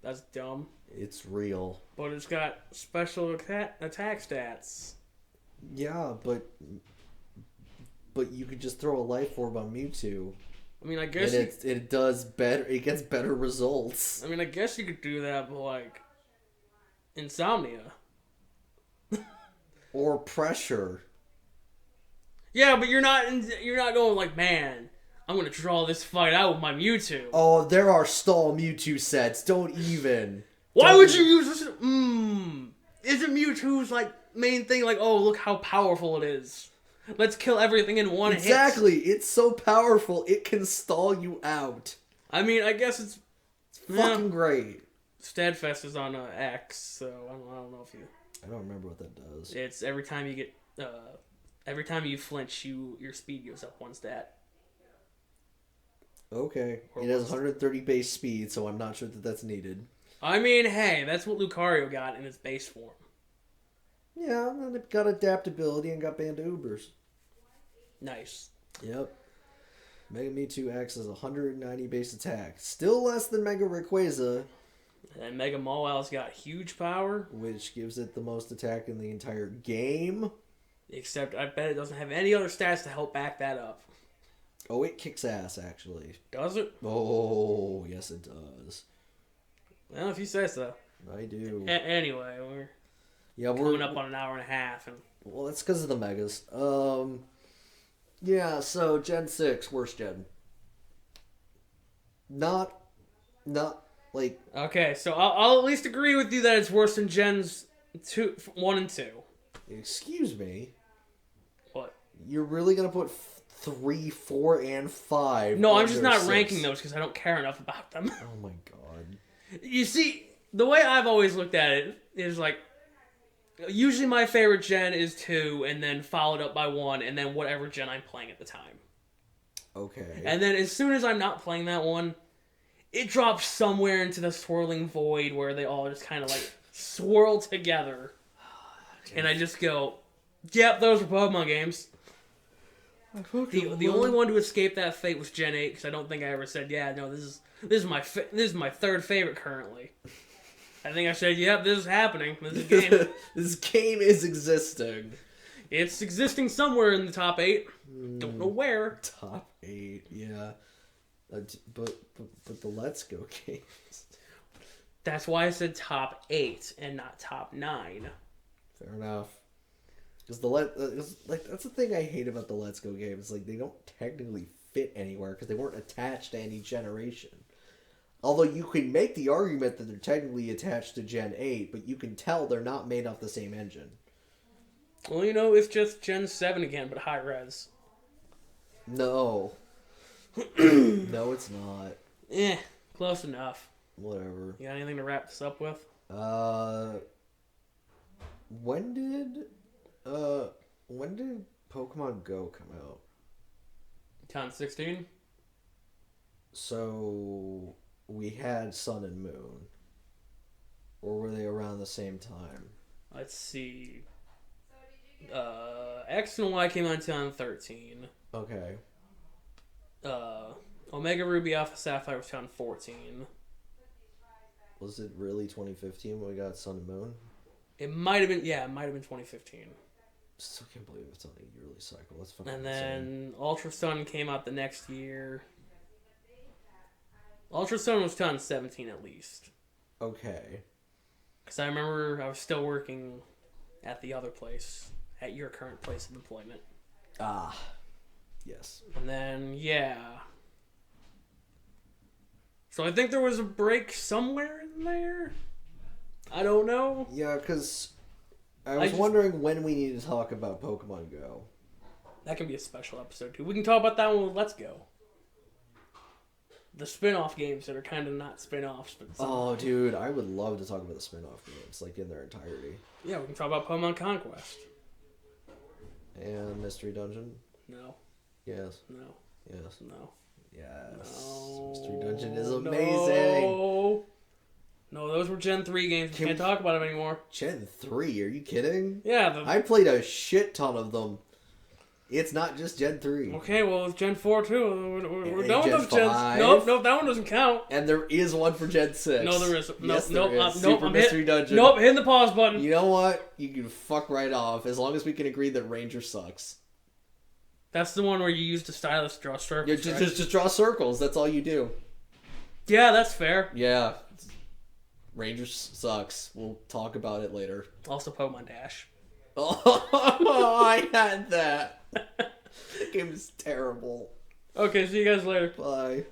That's dumb. It's real. But it's got special attack stats. Yeah, but but you could just throw a life orb on Mewtwo. I mean, I guess and it does better. It gets better results. I mean, I guess you could do that, but like Insomnia. Or pressure. Yeah, but you're not going like, man, I'm gonna draw this fight out with my Mewtwo. Oh, there are stall Mewtwo sets. Don't even. Why would you use this? Isn't Mewtwo's like main thing like, oh, look how powerful it is. Let's kill everything in one hit. Exactly. It's so powerful, it can stall you out. I mean, I guess it's fucking great. Steadfast is on X, so I don't know if you. I don't remember what that does. It's every time you get, every time you flinch, your speed goes up one stat. Okay. It has 130 base speed, so I'm not sure that that's needed. I mean, hey, that's what Lucario got in its base form. Yeah, and then it got adaptability and got Band of Ubers. Nice. Yep. Mega Mewtwo X has 190 base attack. Still less than Mega Rayquaza. And Mega Mawil's got huge power. Which gives it the most attack in the entire game. Except I bet it doesn't have any other stats to help back that up. Oh, it kicks ass, actually. Does it? Oh, yes it does. Well, if you say so. I do. Anyway, we're coming up on an hour and a half. Well, that's because of the Megas. Yeah, so Gen 6, worst gen. Not like... Okay, so I'll at least agree with you that it's worse than Gens 1 and 2. Excuse me? What? You're really going to put 3, 4, and 5? No, I'm just not 6. ranking those because I don't care enough about them. Oh my god. You see, the way I've always looked at it is like, usually my favorite gen is 2, and then followed up by 1, and then whatever gen I'm playing at the time. Okay. And then as soon as I'm not playing that one, it drops somewhere into the swirling void where they all just kind of like swirl together. And I just go, yep, those are Pokemon games. The only one to escape that fate was Gen 8, because I don't think I ever said, yeah, no, this is my third favorite currently. I think I said, yep, this is happening. This is a game. This game is existing. It's existing somewhere in the top 8. Don't know where. Top 8, yeah. But the Let's Go games. That's why I said top 8 and not top 9. Fair enough. Because that's the thing I hate about the Let's Go games. Like, they don't technically fit anywhere because they weren't attached to any generation. Although you can make the argument that they're technically attached to Gen 8, but you can tell they're not made off the same engine. Well, you know, it's just Gen 7 again, but high res. No. No, it's not. Close enough. Whatever. You got anything to wrap this up with? When did Pokemon Go come out? 2016? So we had Sun and Moon. Or were they around the same time? Let's see. X and Y came out in 2013. Okay. Omega Ruby Alpha Sapphire was 2014. Was it really 2015 when we got Sun and Moon? It might have been 2015. Still can't believe it's on a yearly cycle. That's fucking And insane. then Ultra Sun came out the next year. Ultra Sun was 2017 at least. Okay. Because I remember I was still working at the other place, at your current place of employment. Ah. Yes. And then, yeah. So I think there was a break somewhere in there. I don't know. Yeah, because I was wondering when we need to talk about Pokemon Go. That can be a special episode too. We can talk about that one with Let's Go. The spin-off games that are kind of not spin-offs, but Oh, dude, I would love to talk about the spin-off games, like in their entirety. Yeah, we can talk about Pokemon Conquest. And Mystery Dungeon. No. Yes. No. Yes. No. Yes. No. Mystery Dungeon is amazing. No, those were Gen 3 games. We can't talk about them anymore. Gen 3? Are you kidding? Yeah. I played a shit ton of them. It's not just Gen 3. Okay, well, it's Gen 4 too. We're done with Gen those Gens. 5. Nope, that one doesn't count. And there is one for Gen 6. No, there isn't. Yes, Nope, there is. nope, Super Mystery Dungeon. Nope, hitting the pause button. You know what? You can fuck right off, as long as we can agree that Ranger sucks. That's the one where you use the stylus to draw circles. Yeah, right? just draw circles. That's all you do. Yeah, that's fair. Yeah. Rangers sucks. We'll talk about it later. Also Pokemon Dash. Oh, I had that. That game is terrible. Okay, see you guys later. Bye.